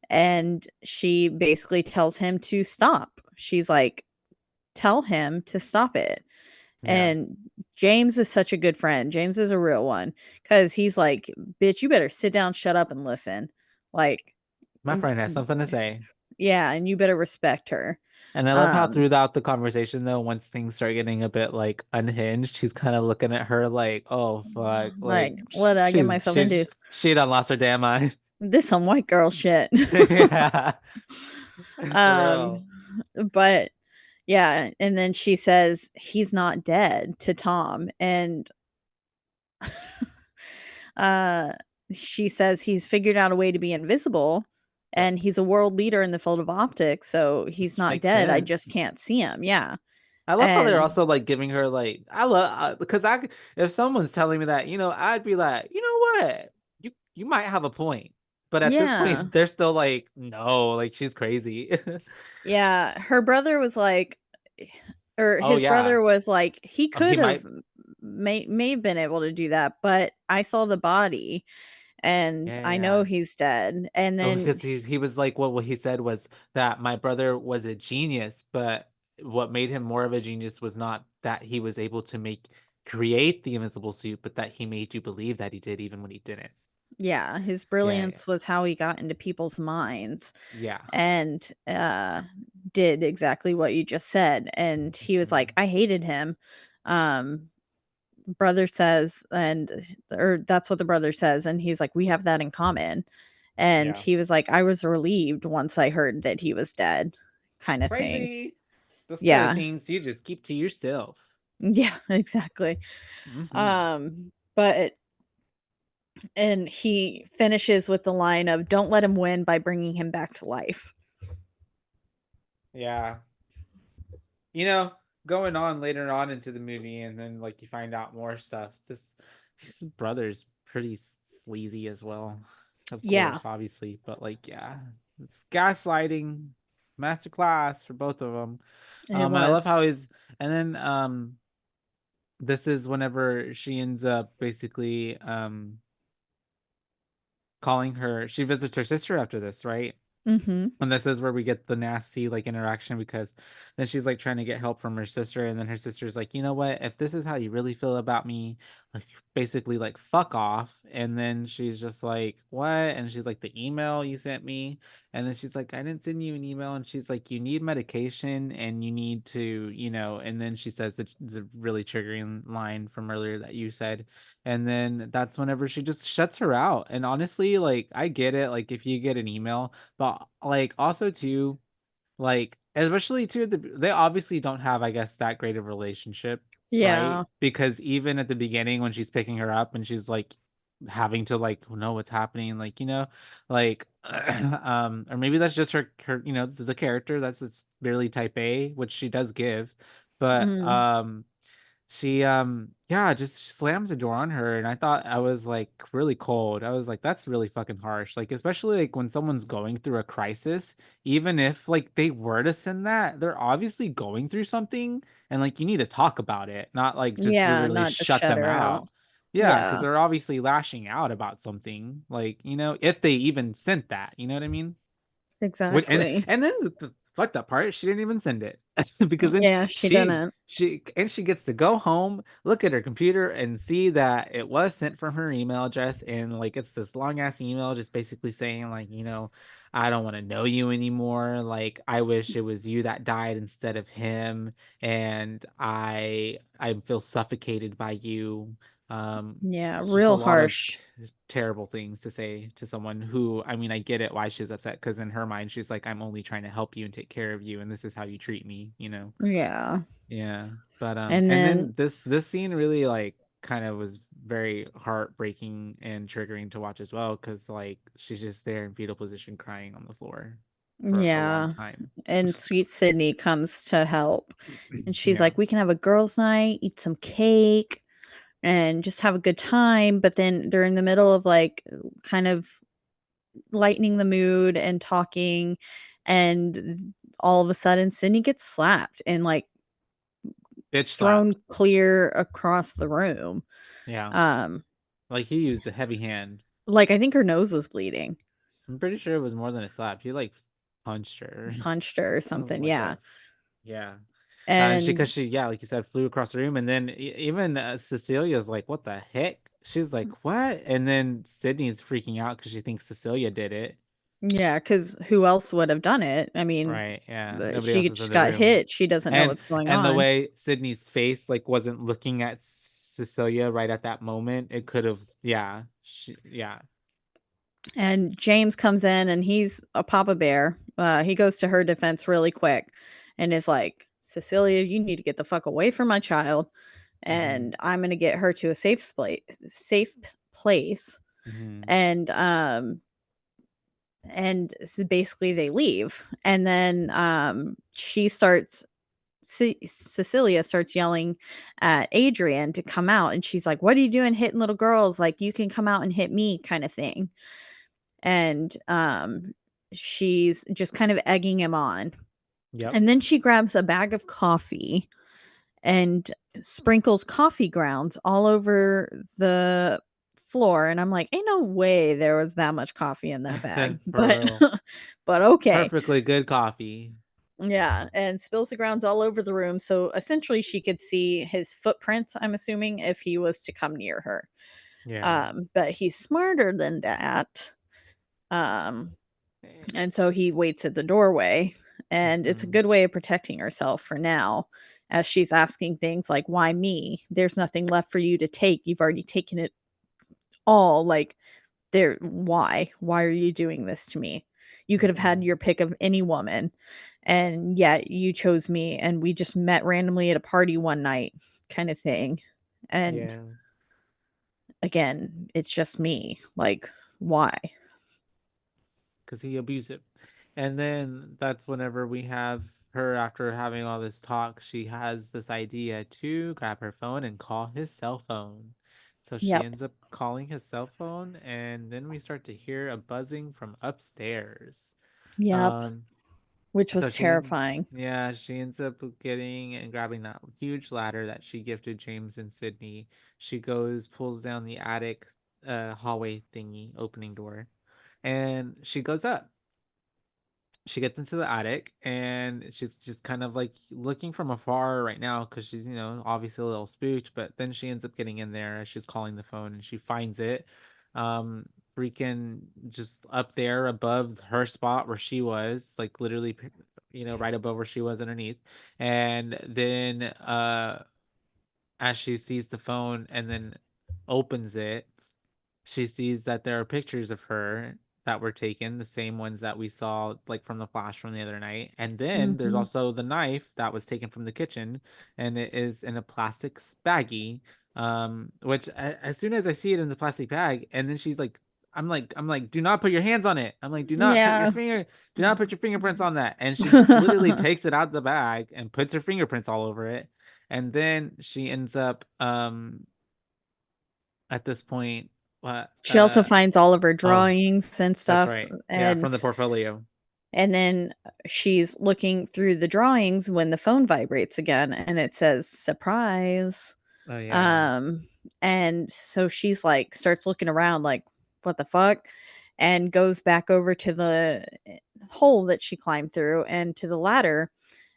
and she basically tells him to stop. She's like, tell him to stop it. Yeah. And James is such a good friend. James is a real one because he's like, bitch, you better sit down, shut up, and listen. Like, My friend has something to say. yeah, and you better respect her. And I love how Um, throughout the conversation though, once things start getting a bit like unhinged, she's kind of looking at her like, oh fuck, like, like what did I get myself into? she done lost her damn mind. This some white girl shit. Yeah. For real. um, but yeah, and then she says he's not dead to Tom, and uh, she says he's figured out a way to be invisible, Yep. and he's a world leader in the field of optics, so he's Which not makes dead. I just sense. can't see him. Yeah, I love how they're and also like giving her like I love because I if someone's telling me that, I'd be like, you know what? You might have a point. But at this yeah, point, they're still like, no, like she's crazy. yeah. Her brother was like, or Oh his yeah. brother was like, he He could have might. may have been able to do that, but I saw the body and I know Yeah. he's dead. And Oh, then because he was like what he said was that my brother was a genius, but what made him more of a genius was not that he was able to create the invincible suit, but that he made you believe that he did even when he didn't. yeah, his Yeah, yeah. brilliance was how he got into people's minds Yeah. and did exactly what you just said. And he was like, Mhm. I hated him. Um brother says, and or that's what the brother says, and he's like, we have that in common. And Yeah. he was like, I was relieved once I heard that he was dead, kind of thing. Crazy. Those kind of Yeah. things you just keep to yourself. Yeah, exactly. Hmm. But and he finishes with the line of, don't let him win by bringing him back to life. Yeah. You know, going on later on into the movie, and then like you find out more stuff. His brother's pretty sleazy as well, of Yeah, course, obviously. But like, yeah, it's gaslighting masterclass for both of them. it And I love was. how his, and then this is whenever she ends up basically calling her. She visits her sister after this, right? Mhm. And this is where we get the nasty like interaction because then she's like trying to get help from her sister, and then her sister's like, you know what? If this is how you really feel about me, like basically like fuck off. And then she's just like, what? And she's like, the email you sent me. And then she's like, I didn't send you an email. And she's like, you need medication and you need to, and then she says the really triggering line from earlier that you said. And then that's whenever she just shuts her out. And honestly, like I get it, like if you get an email, but like also too, like especially too, they obviously don't have, I guess, that great of a relationship, right? Yeah. Because even at the beginning when she's picking her up and she's like having to like know what's happening, like like or maybe that's just her the character that's barely type A, which she does give, but Mhm. she yeah, just slams the door on her, and I thought I was like really cold. I was like, that's really fucking harsh. Like, especially like when someone's going through a crisis, even if like they were to send that, they're obviously going through something, and like you need to talk about it, not like just Yeah, literally not just shut shut them her out. out. Yeah, because Yeah, they're obviously lashing out about something, like, if they even sent that, you know what I mean? Which, and exactly. and then the fucked up part, she didn't even send it because then Yeah, she she didn't. she gets to go home, look at her computer, and see that it was sent from her email address, and like it's this long ass email, just basically saying like, I don't want to know you anymore. Like, I wish it was you that died instead of him, and I feel suffocated by you. Yeah, It's just a real lot of harsh. terrible things to say to someone who, I mean, I get it why she's upset, because in her mind she's like, I'm only trying to help you and take care of you, and this is how you treat me. Yeah. Yeah. But And and then then this scene really like kind of was very heartbreaking and triggering to watch as well, because like she's just there in fetal position crying on the floor for a long yeah, time. and sweet Sydney comes to help, and she's Yeah. like, "We can have a girls' night, eat some cake, and just have a good time." But then they're in the middle of like kind of lightening the mood and talking, and all of a sudden Sydney gets slapped and like Bitch thrown slapped. clear across the room. Yeah. Um, Like he used a heavy hand. like I think her nose was bleeding, I'm pretty sure it was more than a slap. He like punched her. punched her or It was something. like Yeah, a, yeah. and Because she, yeah, like you said, flew across the room, and then even Cecilia's like, "What the heck?" She's like, "What?" And then Sydney's freaking out because she thinks Cecilia did it. yeah, because who else would have done it? I mean, Right? Yeah. Nobody else she is in just the got room, hit. She doesn't know and what's going and the on. way Sydney's face like wasn't looking at Cecilia right at that moment, it could have. Yeah. Yeah. And James comes in and he's a papa bear. He goes to her defense really quick and is like, Cecilia, you need to get the fuck away from my child. Mm-hmm. And I'm gonna get her to a safe place. Mm-hmm. And so basically they leave. And then Cecilia starts yelling at Adrian to come out, and she's like, "What are you doing hitting little girls? Like, you can come out and hit me," kind of thing. And she's just kind of egging him on. Yep. And then she grabs a bag of coffee and sprinkles coffee grounds all over the floor, and I'm like, ain't no way there was that much coffee in that bag. For But real. but okay. Perfectly good coffee. Yeah, and spills the grounds all over the room, so essentially she could see his footprints, I'm assuming, if he was to come near her. Yeah. But he's smarter than that. Um, and so he waits at the doorway, and it's a Mhm. good way of protecting herself for now, as she's asking things like, "Why me? There's nothing left for you to take. You've already taken it all. Like, there, why? Why are you doing this to me? You could have had Mhm. your pick of any woman, and yet you chose me, and we just met randomly at a party one night, kind of thing. And Yeah. again, it's just me. Like, why?" Because he abusive. And then that's whenever we have her, after having all this talk, she has this idea to grab her phone and call his cell phone. So she Yep. ends up calling his cell phone, and then we start to hear a buzzing from upstairs. Yep. Um, Which so was terrifying. yeah, she ends up getting and grabbing that huge ladder that she gifted James and Sydney. She goes, pulls down the attic hallway thingy, opening door, and she goes up. She gets into the attic, and she's just kind of like looking from afar right now because she's, obviously a little spooked. But then she ends up getting in there as she's calling the phone, and she finds it, um, freaking just up there above her spot where she was, like literally, right above where she was underneath. And then, as she sees the phone and then opens it, she sees that there are pictures of her that were taken, the same ones that we saw like from the flash from the other night. And then there's Mhm. also the knife that was taken from the kitchen, and it is in a plastic baggie. Which as soon as I see it in the plastic bag, and then she's like, I'm like, do not put your hands on it. I'm like, Yeah. do not put your fingerprints on that. And she literally takes it out of the bag and puts her fingerprints all over it. And then she ends up at this point, what? She also finds all of her drawings and That's stuff, right. Yeah, and from the portfolio. then she's looking through the drawings when the phone vibrates again, and it says, "Surprise." Oh yeah. And so she's like starts looking around like, "What the fuck?" And goes back over to the hole that she climbed through and to the ladder,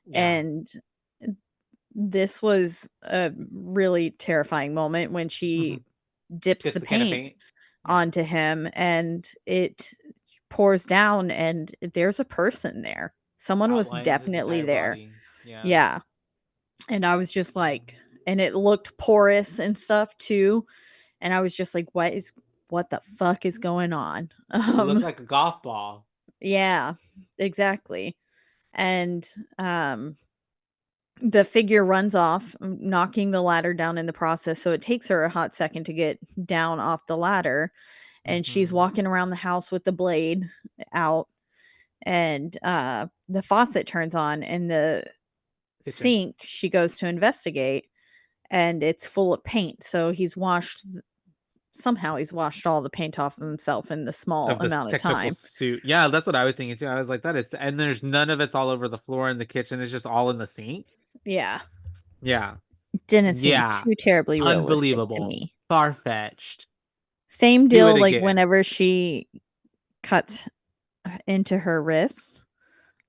Yeah. and this was a really terrifying moment when she dips Gets the the can of paint paint. Yeah. onto him, and it pours down, and there's a person there. Someone was Outlines his definitely entire there. body. Yeah. Yeah. And I was just like, and it looked porous and stuff too. And I was just like, what the fuck is going on? It looked like a golf ball. Yeah, exactly. And um the figure runs off, knocking the ladder down in the process. So it takes her a hot second to get down off the ladder. And she's Mhm. walking around the house with the blade out. And the faucet turns on in the Kitchen. sink. She goes to investigate, and it's full of paint. So somehow he's washed all the paint off of himself in the small Of this amount of technical time. suit. Yeah, that's what I was thinking too. I was like, that is, and there's none of it's all over the floor in the kitchen. It's just all in the sink. Yeah. Yeah. Didn't seem Yeah. too terribly realistic to Unbelievable. me. Far-fetched. Same Do it deal, like, again. whenever she cuts into her wrist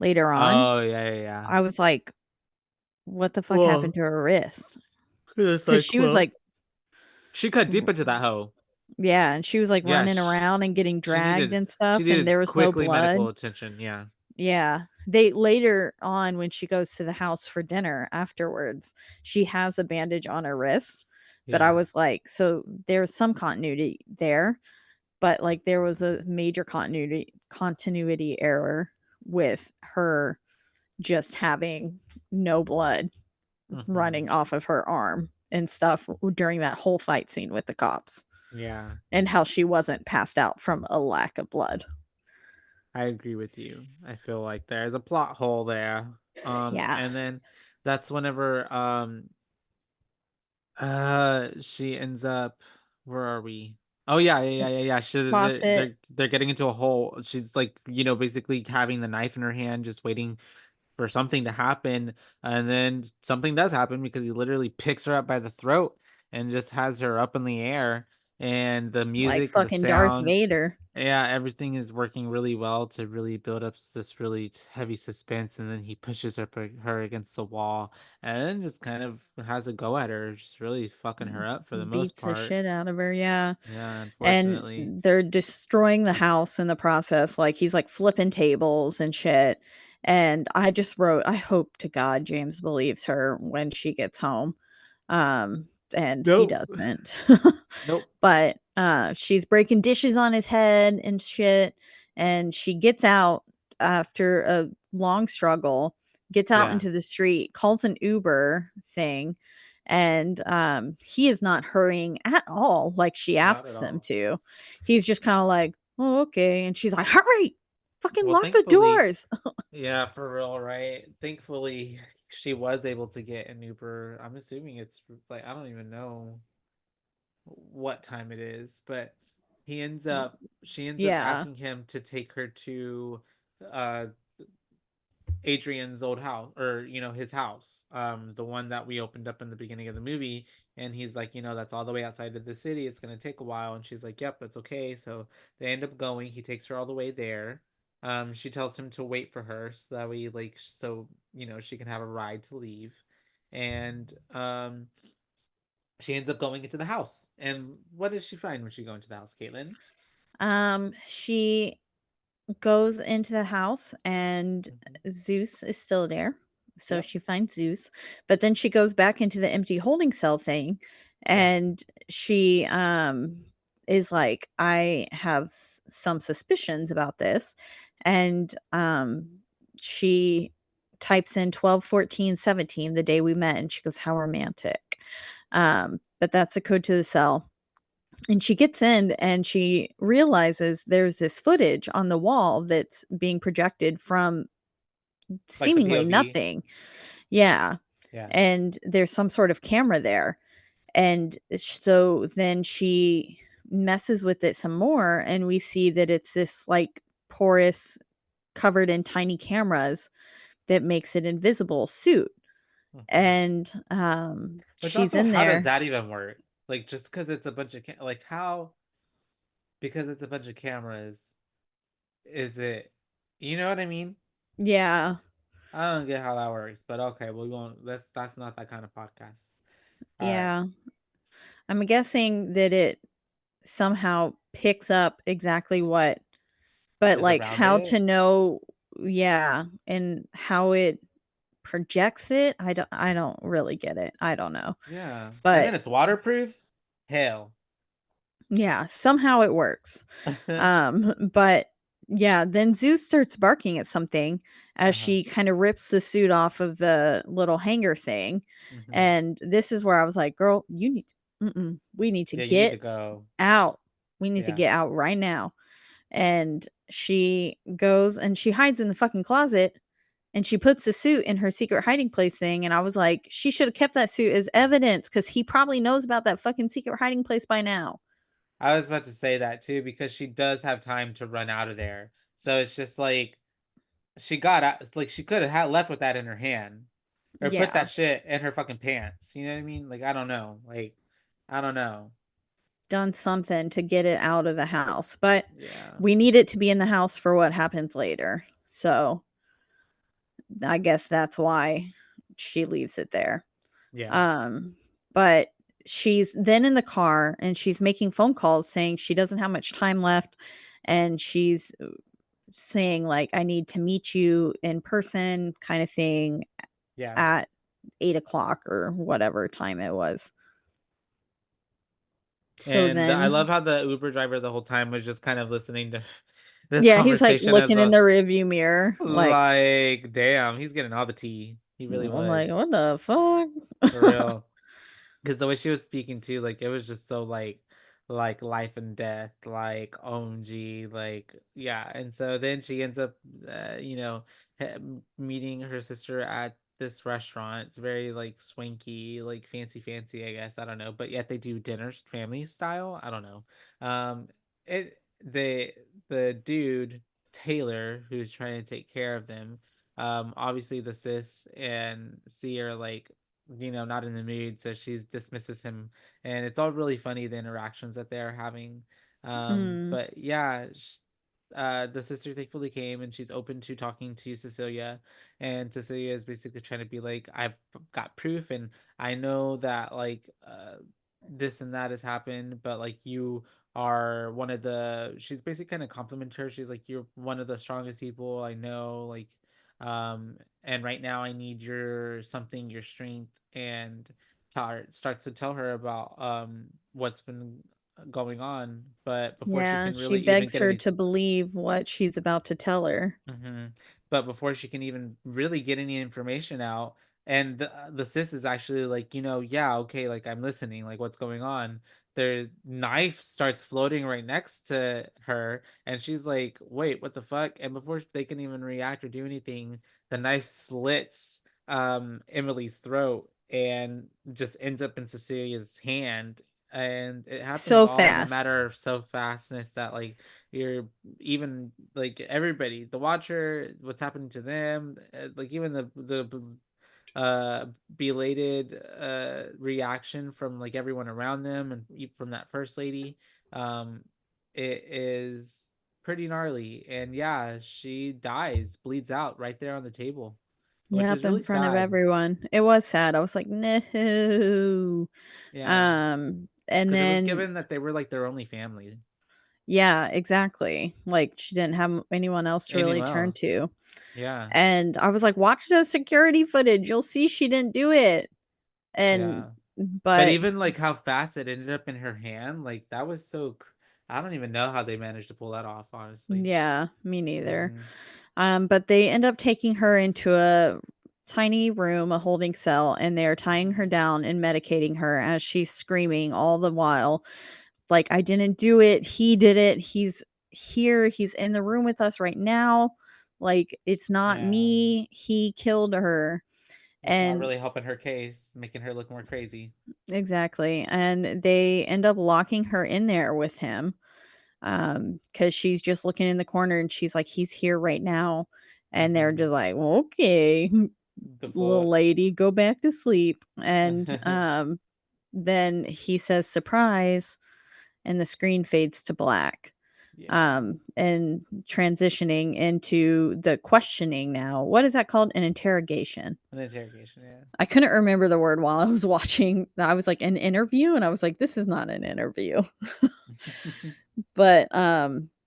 later on, Oh, yeah, yeah, yeah. I was like, "What the fuck happened Well, to her wrist?" it's Because like, she was, well, like she cut deep r into that hoe. yeah, and she was, like, Yeah, running around and getting she dragged needed and she stuff, and needed there was no quickly medical blood. attention. Yeah. Yeah. They later on, when she goes to the house for dinner afterwards, she has a bandage on her wrist, but I Yeah. was like, so there's some continuity there, but, like, there was a major continuity error with her just having no blood Mhm. running off of her arm and stuff during that whole fight scene with the cops, Yeah. and how she wasn't passed out from a lack of blood. I agree with you. I feel like there's a plot hole there. Yeah. And then that's whenever she ends up, where are we? Oh yeah, yeah, yeah, yeah, It's yeah. faucet, They're getting into a hole. She's like, basically having the knife in her hand, just waiting for something to happen, and then something does happen because he literally picks her up by the throat and just has her up in the air, and the like music, the fucking Darth sound, Vader. yeah, everything is working really well to really build up this really heavy suspense, and then he pushes her against the wall, and then just kind of has a go at her, just really fucking her up for the most Beats the part. shit out of her, yeah. Yeah, And unfortunately. they're destroying the house in the process, like, he's, like, flipping tables and shit, and I just wrote, "I hope to God James believes her when she gets home." And he Nope. doesn't. Nope. But, she's breaking dishes on his head and shit, and she gets out after a long struggle, gets out Yeah, into the street, calls an Uber thing, and, he is not hurrying at all like she not at asks him all. to. He's just kinda like, "Oh, okay," and she's like, "Hurry! Fucking Well, lock the thankfully, doors!" yeah, for real, right? Thankfully, she was able to get an Uber. I'm assuming it's like, I don't even know what time it is, but she ends up Yeah, asking him to take her to uh Adrian's old house, or his house, the one that we opened up in the beginning of the movie. And he's like, that's all the way outside of the city, it's going to take a while. And she's like, yep, that's okay. So they end up going, he takes her all the way there. She tells him to wait for her, so that way, like, so she can have a ride to leave. And she ends up going into the house. And what does she find when she go into the house, Caitlin? she goes into the house, and Mhm. Zeus is still there. So Yep. she finds Zeus, but then she goes back into the empty holding cell thing, Yeah. and she is like, "I have some suspicions about this." And she types in 12/14/17, the day we met, and she goes, "How romantic." But that's a code to the cell. And she gets in and she realizes there's this footage on the wall that's being projected from Like the seemingly POV. nothing. Yeah. Yeah. and there's some sort of camera there. And so then she messes with it some more, and we see that it's this like porous, covered in tiny cameras that makes it invisible suit. Mhm. And Which she's also, in how does there. that even work? Like, just because it's a bunch of like, how? Because it's a bunch of cameras, is it? You know what I mean? Yeah. I don't get how that works, but okay, we won't. That's not that kind of podcast. All right, Yeah. I'm guessing that it somehow picks up exactly what, but is like around how to it. know, yeah, and how it projects it. I don't really get it. I don't know. Yeah, and then But it's waterproof. Hell. yeah, somehow it works. But yeah, then Zeus starts barking at something as Uh-huh. she kind of rips the suit off of the little hanger thing. Mm-hmm. And this is where I was like, girl, you need to, we need to Yeah, you need to get go. out. We need to Yeah. get out right now. And she goes and she hides in the fucking closet and she puts the suit in her secret hiding place thing. And I was like, she should have kept that suit as evidence because he probably knows about that fucking secret hiding place by now. I was about to say that too because she does have time to run out of there. So it's just like she got out. It's like she could have left with that in her hand, or put Yeah. that shit in her fucking pants. You know what I mean? Like I don't know. Like I don't know. Done something to get it out of the house, but Yeah. we need it to be in the house for what happens later. So I guess that's why she leaves it there. Yeah. Um, but she's then in the car and she's making phone calls saying she doesn't have much time left, and she's saying like, I need to meet you in person kind of thing Yeah. at 8 o'clock or whatever time it was. So And I then, love how the Uber driver the whole time was just kind of listening to this yeah, he's like conversation as looking in a the rearview mirror, like, damn, he's getting all the tea. He really I'm was like, what the for fuck? real. Because the way she was speaking too, like it was just so like life and death, like OMG, like yeah. And so then she ends up, meeting her sister at this restaurant. It's very like swanky, like fancy, I guess. I don't know, but yet they do dinners family style. I don't know. It the dude Taylor who's trying to take care of them. Obviously the sis and C are like not in the mood, so she dismisses him, and it's all really funny the interactions that they're having. Mm, But yeah, the sister thankfully came, and she's open to talking to Cecilia, and Cecilia is basically trying to be like, I've got proof, and I know that like this and that has happened, but like you are one of the. She's basically kind of compliment her. She's like, you're one of the strongest people I know, like and right now I need your something, your strength, and starts to tell her about what's been going on, but before she yeah, can she really even begs get her any to believe what she's about to tell her. hmm But before she can even really get any information out, and the sis is actually like, yeah, okay, like I'm listening, like what's going on. Their knife starts floating right next to her, and she's like, wait, what the fuck? And before they can even react or do anything, the knife slits Emily's throat and just ends up in Cecilia's hand. And it happens So all in a fast. matter of so fastness that like you're even like everybody, the watcher, what's happening to them, like even the belated reaction from like everyone around them and from that first lady, um it is pretty gnarly. And yeah, she dies, bleeds out right there on the table, which is Yep, in really front of sad. everyone. It was sad. I was like, no. Yeah, And because it was then given that they were like their only family. yeah, exactly. Like she didn't have anyone else to really Anyone turn else? to. Yeah. And I was like, watch the security footage. You'll see she didn't do it. And Yeah. But but even like how fast it ended up in her hand, like that was I don't even know how they managed to pull that off, honestly. yeah, me neither. Hmm. But they end up taking her into a tiny room, a holding cell, and they are tying her down and medicating her as she's screaming all the while, like, I didn't do it. He did it. He's here. He's in the room with us right now. Like, it's not Yeah. me. He killed her. It's not And really helping her case, making her look more crazy. exactly. And they end up locking her in there with him. Because she's just looking in the corner and she's like, he's here right now. And they're just like, okay, The little full. lady, go back to sleep. And then he says, surprise, and the screen fades to black. Yeah. And transitioning into the questioning now. What is that called? An interrogation. An interrogation, yeah. I couldn't remember the word while I was watching. I was like, an interview? And I was like, this is not an interview. But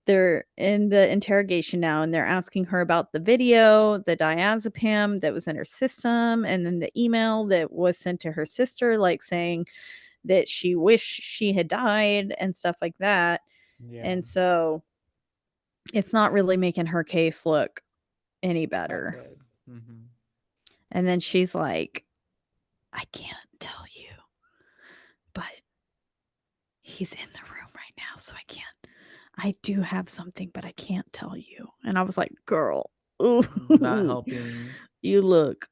they're in the interrogation now and they're asking her about the video, the diazepam that was in her system, and then the email that was sent to her sister, like saying that she wished she had died and stuff like that. Yeah. And so it's not really making her case look any That better. good. Mm-hmm. And then she's like, I can't tell you, but he's in the room right now, so I can't. I do have something, but I can't tell you. And I was like, girl, Not ooh, helping. you look,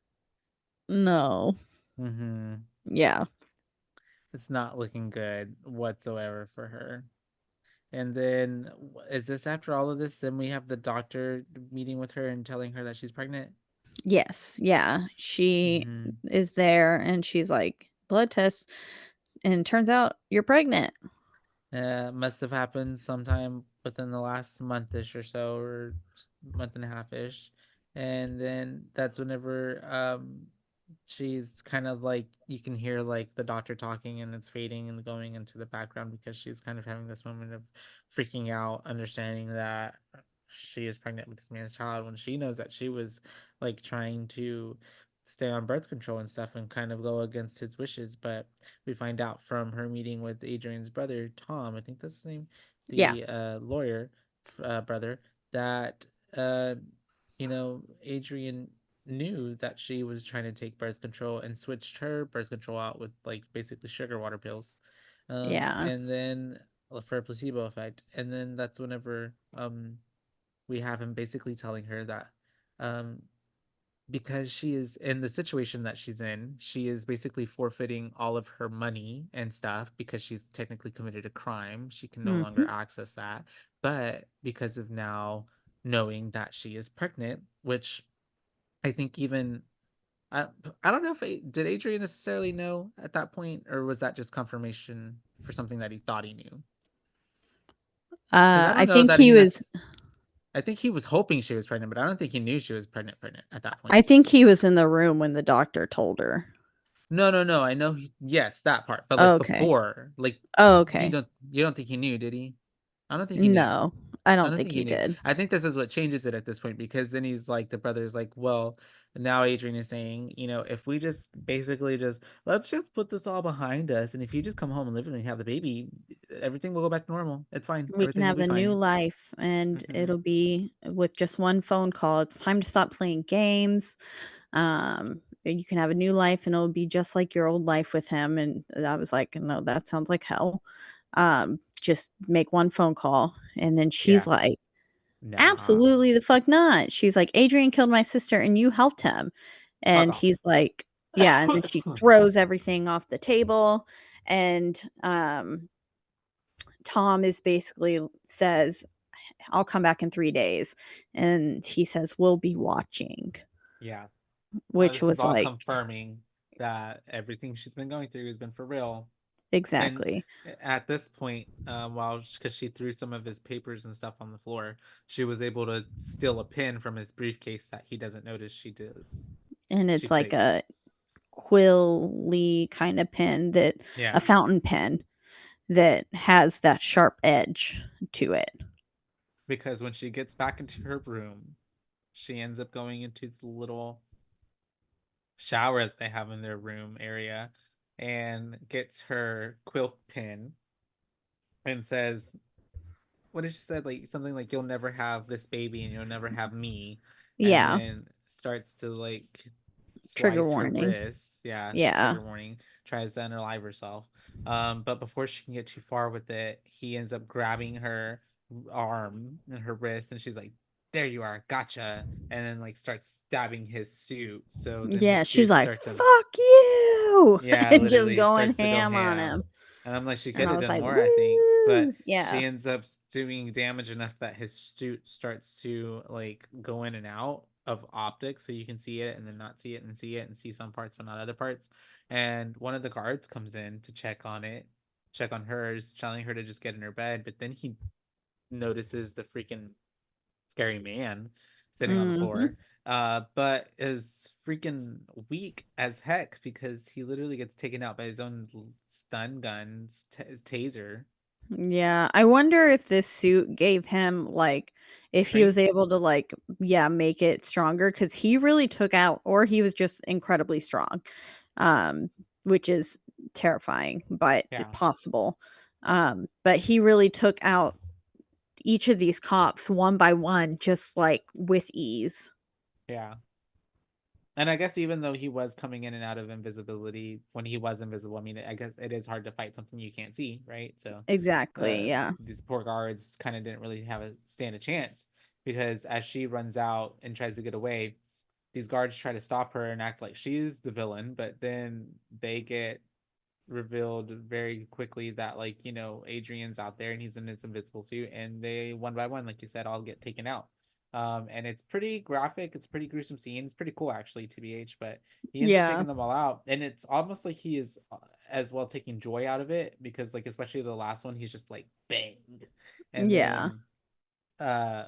no. Mm-hmm. Yeah. It's not looking good whatsoever for her. And then, is this after all of this? Then we have the doctor meeting with her and telling her that she's pregnant. Yes. Yeah. She Mm-hmm. is there and she's like, blood test. And it turns out you're pregnant. Must have happened sometime within the last monthish or so, or month and a half ish. And then that's whenever she's kind of like, you can hear like the doctor talking and it's fading and going into the background because she's kind of having this moment of freaking out, understanding that she is pregnant with this man's child when she knows that she was like trying to stay on birth control and stuff and kind of go against his wishes. But we find out from her meeting with Adrian's brother, Tom, I think that's his name, Yeah. the lawyer brother, that, uh, Adrian knew that she was trying to take birth control and switched her birth control out with like basically sugar water pills. Yeah. And then for a placebo effect. And then that's whenever we have him basically telling her that um, because she is in the situation that she's in, she is basically forfeiting all of her money and stuff because she's technically committed a crime. She can no longer Mm-hmm. access that. But because of now knowing that she is pregnant, which I think even I, I don't know if did Adrian necessarily know at that point, or was that just confirmation for something that he thought he knew? Because I I don't know think that he was I think he was hoping she was pregnant, but I don't think he knew she was pregnant at that I point. think he was in the room when the doctor told her. No, no, no. I know. Yes, that part. But like Okay. before, like Oh, okay. you don't think he knew, did he? I don't think he knew. No, I I don't don't think think he he knew. did. I think this is what changes it at this point because then he's like, the brother's like, well, now Adrian is saying, if we just basically just let's just put this all behind us, and if you just come home and live and have the baby, everything will go back to normal. It's fine. We can Everything will have be a new fine. life and Mm-hmm. it'll be with just one phone call. It's time to stop playing games. You can have a new life and it'll be just like your old life with him. And I was like, no, that sounds like hell. Just make one phone call. And then she's Yeah. like, Nah. absolutely the fuck not. She's like, Adrian killed my sister and you helped him. Fuck And off. he's like, yeah. And then she throws everything off the table. And Tom is basically says, I'll come back in 3 days. And he says, we'll be watching, Yeah. which This is was all like, confirming that everything she's been going through has been for real. And exactly. at this point, while because she threw some of his papers and stuff on the floor, she was able to steal a pen from his briefcase that he doesn't notice she does. And She it's like takes. a quilly kind of pen that a Yeah, fountain pen that has that sharp edge to it. because when she gets back into her room, she ends up going into the little shower that they have in their room area and gets her quilt pen and says, what did she say? Like something like, "You'll never have this baby and you'll never have me," and Yeah. then starts to like Trigger slice her warning. wrist. Yeah, Yeah. trigger warning. Tries to unalive herself. But before she can get too far with it, he ends up grabbing her arm and her wrist, and she's like there you are, gotcha, and then like starts stabbing his suit. So then Yeah, his she's suit like, starts to, fuck you, yeah, and just literally going starts to go ham on ham. him. And I'm like, she And could I have was done like, more, I think, woo, but yeah. she ends up doing damage enough that his suit starts to like go in and out of optics, so you can see it and then not see it and see it and see some parts but not other parts. And one of the guards comes in to check on it, check on hers, telling her to just get in her bed. But then he notices the freaking scary man sitting on the Hmm. floor, but is freaking weak as heck because he literally gets taken out by his own stun guns, taser. Yeah, I wonder if this suit gave him, like, if he was Strength. able to, like, yeah, make it stronger, because he really took out, or he was just incredibly strong, um, which is terrifying, but Yeah, possible. But he really took out each of these cops one by one, just, like, with ease. yeah. And I guess even though he was coming in and out of invisibility when he was invisible, I mean, I guess it is hard to fight something you can't see, right? So Exactly, yeah. these poor guards kind of didn't really have a stand a chance because as she runs out and tries to get away, these guards try to stop her and act like she's the villain, but then they get revealed very quickly that, like, Adrian's out there and he's in his invisible suit, and they one by one, like you said, all get taken out. And it's pretty graphic, it's pretty gruesome scene, it's pretty cool actually, tbh, but he ends up Yeah. taking them all out, and it's almost like he is as well taking joy out of it, because like especially the last one, he's just like bang, and Yeah. then uh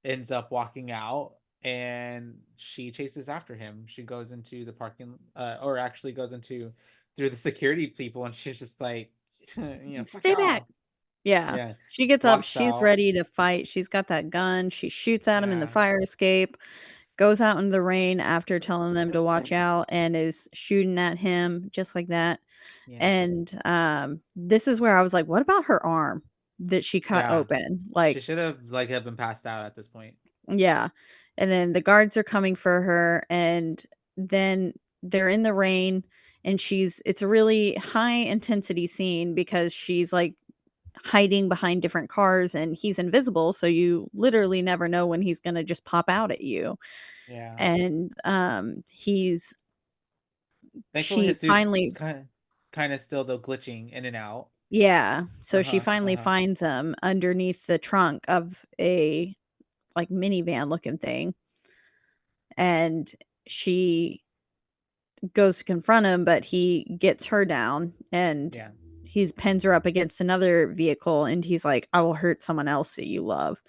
ends up walking out, and she chases after him. She goes into the parking, or actually goes into through the security people, and she's just like, fuck "Stay back." y'all. Yeah. Yeah, She gets up, walks she's out. ready to fight, she's got that gun, she shoots at him in the Yeah. fire escape, goes out in the rain after telling them to watch out, and is shooting at him just like that. Yeah. And, this is where I was like, "What about her arm that she cut Yeah. open?" She Like, should have like have been passed out at this point. yeah. And then the guards are coming for her, and then they're in the rain, and it's a really high intensity scene because she's, like, hiding behind different cars, and he's invisible, so you literally never know when he's gonna just pop out at you. Yeah. And, Thankfully she his suit's finally kind of still though glitching in and out. yeah, so she Uh-huh. finally Uh-huh. finds him underneath the trunk of a, like, minivan looking thing, and she goes to confront him, but he gets her down, and Yeah. he pins her up against another vehicle, and he's like, "I will hurt someone else that you love,"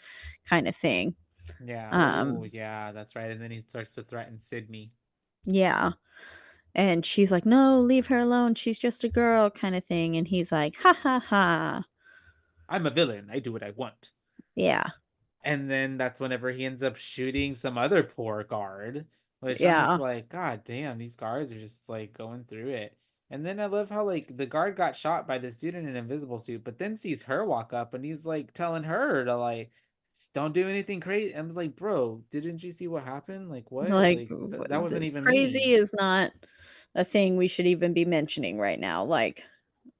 kinda thing. Yeah. Oh, Um, yeah, that's right. And then he starts to threaten Sydney. yeah. And she's like, "No, leave her alone. She's just a girl," kinda thing, and he's like, "Ha ha ha." I'm a villain. I do what I want. Yeah. And then that's whenever he ends up shooting some other poor guard, which I'm just Yeah. like, God damn, these guards are just like going through it. And then I love how like the guard got shot by this dude in an invisible suit, but then sees her walk up and he's like telling her to like don't do anything crazy. I'm like, bro, didn't you see what happened? Like what? Like, Like that wasn't the even crazy me. is not a thing we should even be mentioning right now. Like,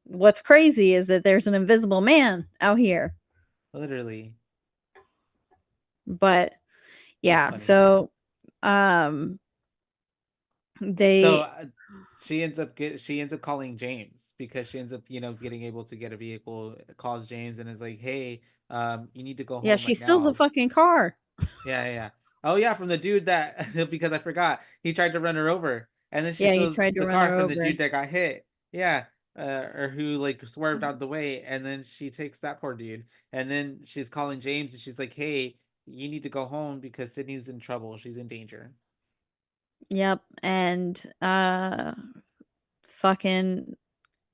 what's crazy is that there's an invisible man out here. Literally. But, That's yeah, funny. so, So they she ends up calling James because she ends up getting able to get a vehicle. Calls James and is like, hey, you need to go yeah, home she right steals a now. fucking car. Yeah, yeah, yeah. Oh yeah, from the dude that because I forgot he tried to run her over, and then she Yeah, he steals tried to the run car her from the over. dude that got hit. Yeah, or who like swerved out the way, and then she takes that poor dude, and then she's calling James and she's like, hey, you need to go home because Sydney's in trouble. She's in danger. Yep, and, fucking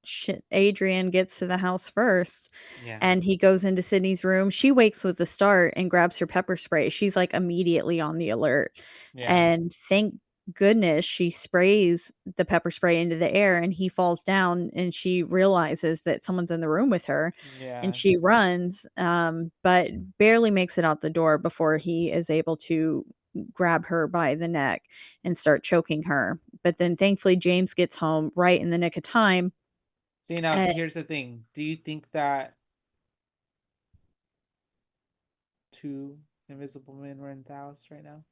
shit, Adrian gets to the house first, Yeah, and he goes into Sydney's room. She wakes with the start and grabs her pepper spray. She's, like, immediately on the alert, yeah, and thank goodness she sprays the pepper spray into the air, and he falls down, and she realizes that someone's in the room with her, and yeah. she runs, but barely makes it out the door before he is able to grab her by the neck and start choking her. But then thankfully James gets home right in the nick of time. See, now And here's the thing. Do you think that two? invisible men were in the house right now?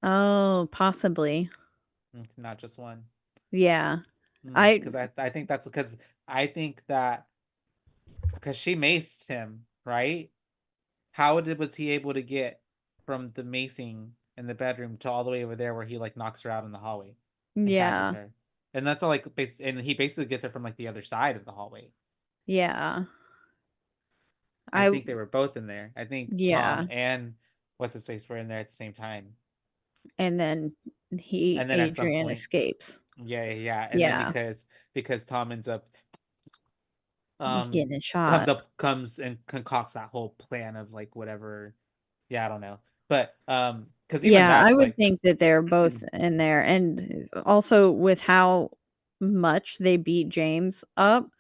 Oh, possibly. Not just one. Yeah. Because I think that's because I think that because she maced him, right? Was he able to get from the macing in the bedroom to all the way over there where he like knocks her out in the hallway and catches Yeah. her? And that's all like and he basically gets her from like the other side of the hallway. Yeah. I I think they were both in there. I think Tom yeah. and what's his face were in there at the same time. And then And then at some Adrian point, escapes. yeah. And then Yeah. because Tom ends up Getting shot. comes and concocts that whole plan of like whatever. Yeah, I don't know. But because even Yeah, I that's would like think that they're both in there, and also with how much they beat James up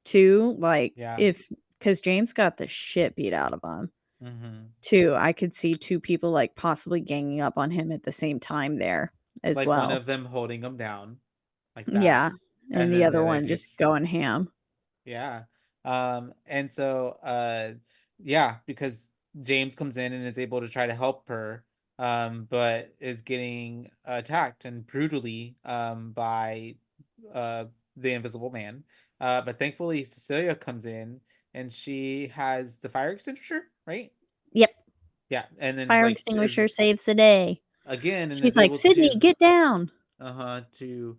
too, like, yeah. if because James got the shit beat out of him Mm-hmm. too, I could see 2 people, like, possibly ganging up on him at the same time there as Like one well. of them holding him down like that, Yeah, and and the then the other other one just dude's going ham. yeah. And so yeah, because James comes in and is able to try to help her, but is getting attacked and brutally by uh the invisible man. But thankfully Cecilia comes in and she has the fire extinguisher, right? Yep, Yeah, and then fire like is extinguisher saves the day. again and She's is like, able "Sydney, to get down." to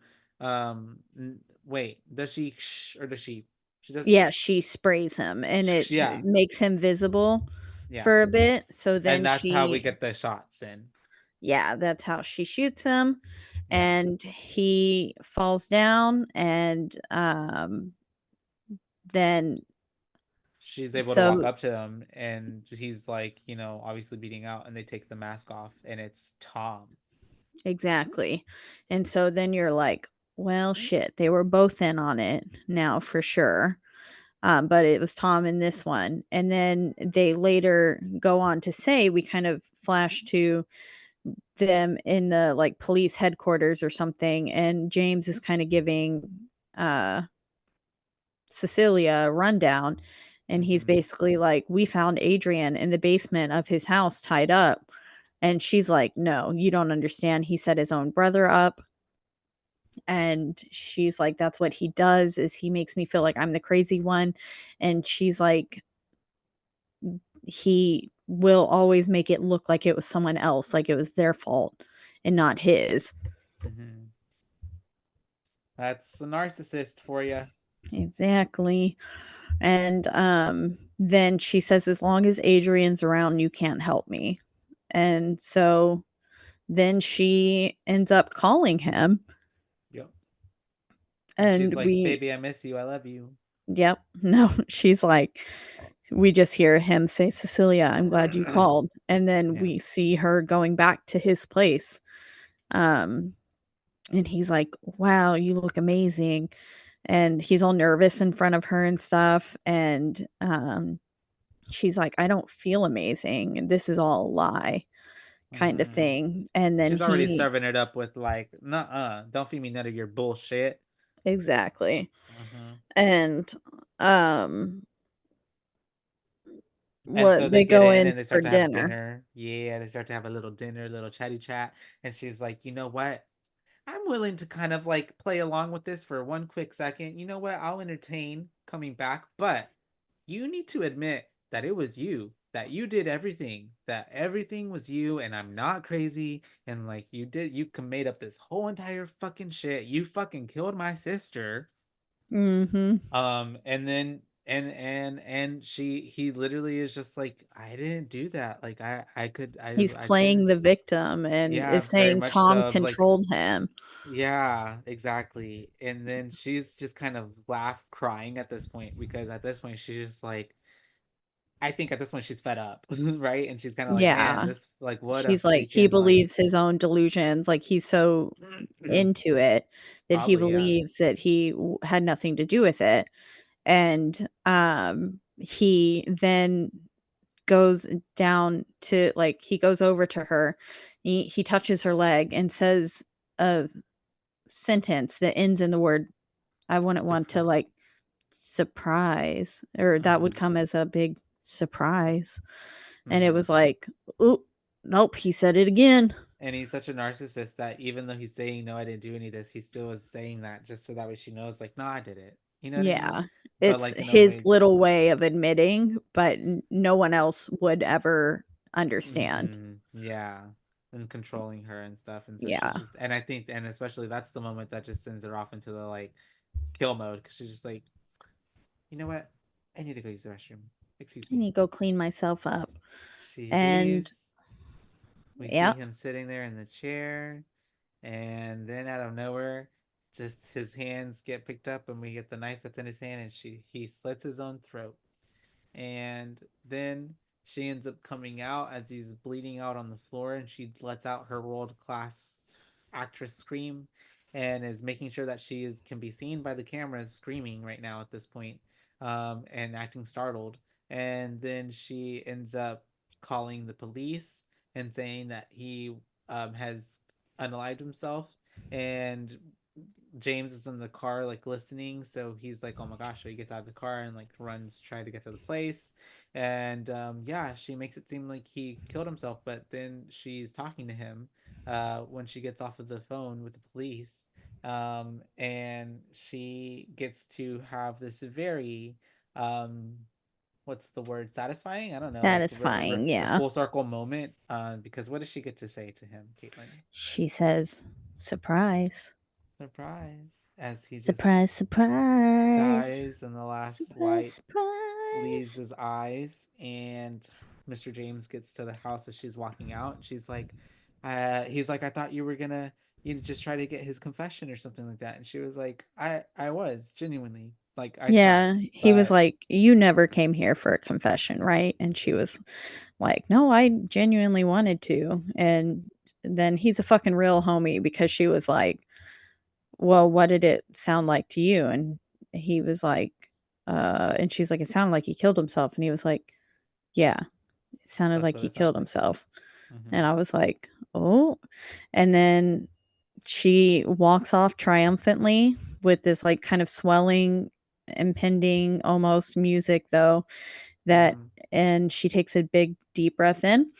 wait, does she or does she does Yeah, she sprays him, and it yeah, makes him visible yeah. for a bit, so And then that's how we she get the shots in. yeah, that's how she shoots him, Yeah. and he falls down, and, then She's able to walk so up to him and he's like, obviously beating out and they take the mask off and it's Tom. exactly, and so then you're like, "Well, shit, they were both in on it now for sure." But it was Tom in this one, and then they later go on to say we kind of flash to them in the, like, police headquarters or something, and James is kinda giving, uh, Cecilia a rundown, and he's Mm-hmm. basically like, "We found Adrian in the basement of his house tied up," and she's like, "No, you don't understand, he set his own brother up," and she's like, "That's what he does, is he makes me feel like I'm the crazy one," and she's like, "He will always make it look like it was someone else, like it was their fault and not his." Mm-hmm. That's a narcissist for you. Exactly. And, then she says, "As long as Adrian's around, you can't help me." And so then she ends up calling him, Yep. And she's and like, we baby, I miss you. I love you. yep, no, she's like we just hear him say, "Cecilia, I'm glad you called." And then Yeah. we see her going back to his place. Um, and he's like, "Wow, you look amazing." And he's all nervous in front of her and stuff, and, she's like, "I don't feel amazing. This is all a lie," kinda Mm-hmm. thing. And then She's already he serving it up with like, nuh-uh, don't feed me none of your bullshit. exactly. Mm-hmm. And, um, And so what they they get go in in and they for start to have dinner. dinner. Yeah, they start to have a little dinner, little chatty chat. And she's like, you know what? I'm willing to kind of like play along with this for one quick second. You know what? I'll entertain coming back, but you need to admit that it was you, that you did everything, that everything was you, and I'm not crazy. And like you made up this whole entire fucking shit. You fucking killed my sister. Mhm. And then and he literally is just like, I didn't do that. Like I could He's I playing shouldn't. the victim and Yeah, is very saying much Tom so. Like controlled him. yeah, exactly. And then she's just kind of crying at this point because at this point she's just like, I think at this point she's fed up, right? And she's kind of like, man, Yeah. this like what a She's like, he freaking like believes his own delusions, like, he's so into it that he probably yeah. believes that he had nothing to do with it. And he then goes down to like he goes over to her. He touches her leg and says a sentence that ends in the word I wouldn't want to Surprise. like surprise or that would come as a big surprise. And it Mhm. was like, oh, nope, he said it again. And he's such a narcissist that even though he's saying, no, I didn't do any of this, he still is saying that just so that way she knows, like, no, I did it. You know what I mean? Yeah. But It's like in a his way, little way of admitting, but no one else would ever understand. yeah, and controlling her and stuff. And so she's Yeah. just, and I think, and especially that's the moment that just sends her off into the like kill mode because she's just like, you know what? I need to go use the restroom. Excuse I me. need to go clean myself up. She And leaves. We see yeah, him sitting there in the chair, and then out of nowhere, just his hands get picked up, and we get the knife that's in his hand, and he slits his own throat. And then she ends up coming out as he's bleeding out on the floor, and she lets out her world class actress scream, and is making sure that she is can be seen by the cameras screaming right now at this point, and acting startled. And then she ends up calling the police and saying that he has unalived himself, and James is in the car like listening, so he's like, "Oh my gosh!" So he gets out of the car and like runs, try to get to the place, and yeah, she makes it seem like he killed himself, but then she's talking to him when she gets off of the phone with the police, and she gets to have this very what's the word, satisfying, I don't know, like satisfying. a Yeah. full circle moment, because what does she get to say to him, Caitlin? She says, surprise. Surprise, as he just Surprise, surprise. dies and the last Surprise, light surprise. leaves his eyes, and Mr. James gets to the house as she's walking out, and she's like, he's like, I thought you were gonna, you know, just try to get his confession or something like that. And she was like, I was genuinely, like, I Yeah. tried, He was but like, you never came here for a confession, right? And she was like, no, I genuinely wanted to. And then he's a fucking real homie because she was like, well, what did it sound like to you? And he was like, and she's like, it sounded like he killed himself. And he was like, yeah, it sounded that's like what he it sounded killed like. himself. Mm-hmm. And I was like, oh. And then she walks off triumphantly with this like kind of swelling, impending almost music though, that, Mm-hmm. and she takes a big deep breath in.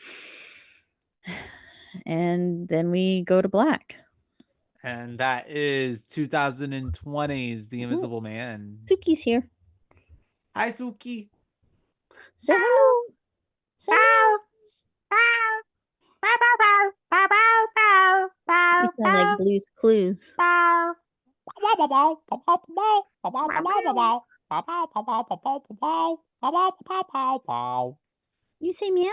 And then we go to black. And that is 2020's The Ooh, Invisible Man. Suki's here. Hi, Suki. Say hello. Say hello. You sound like Blue's Clues. You say meow?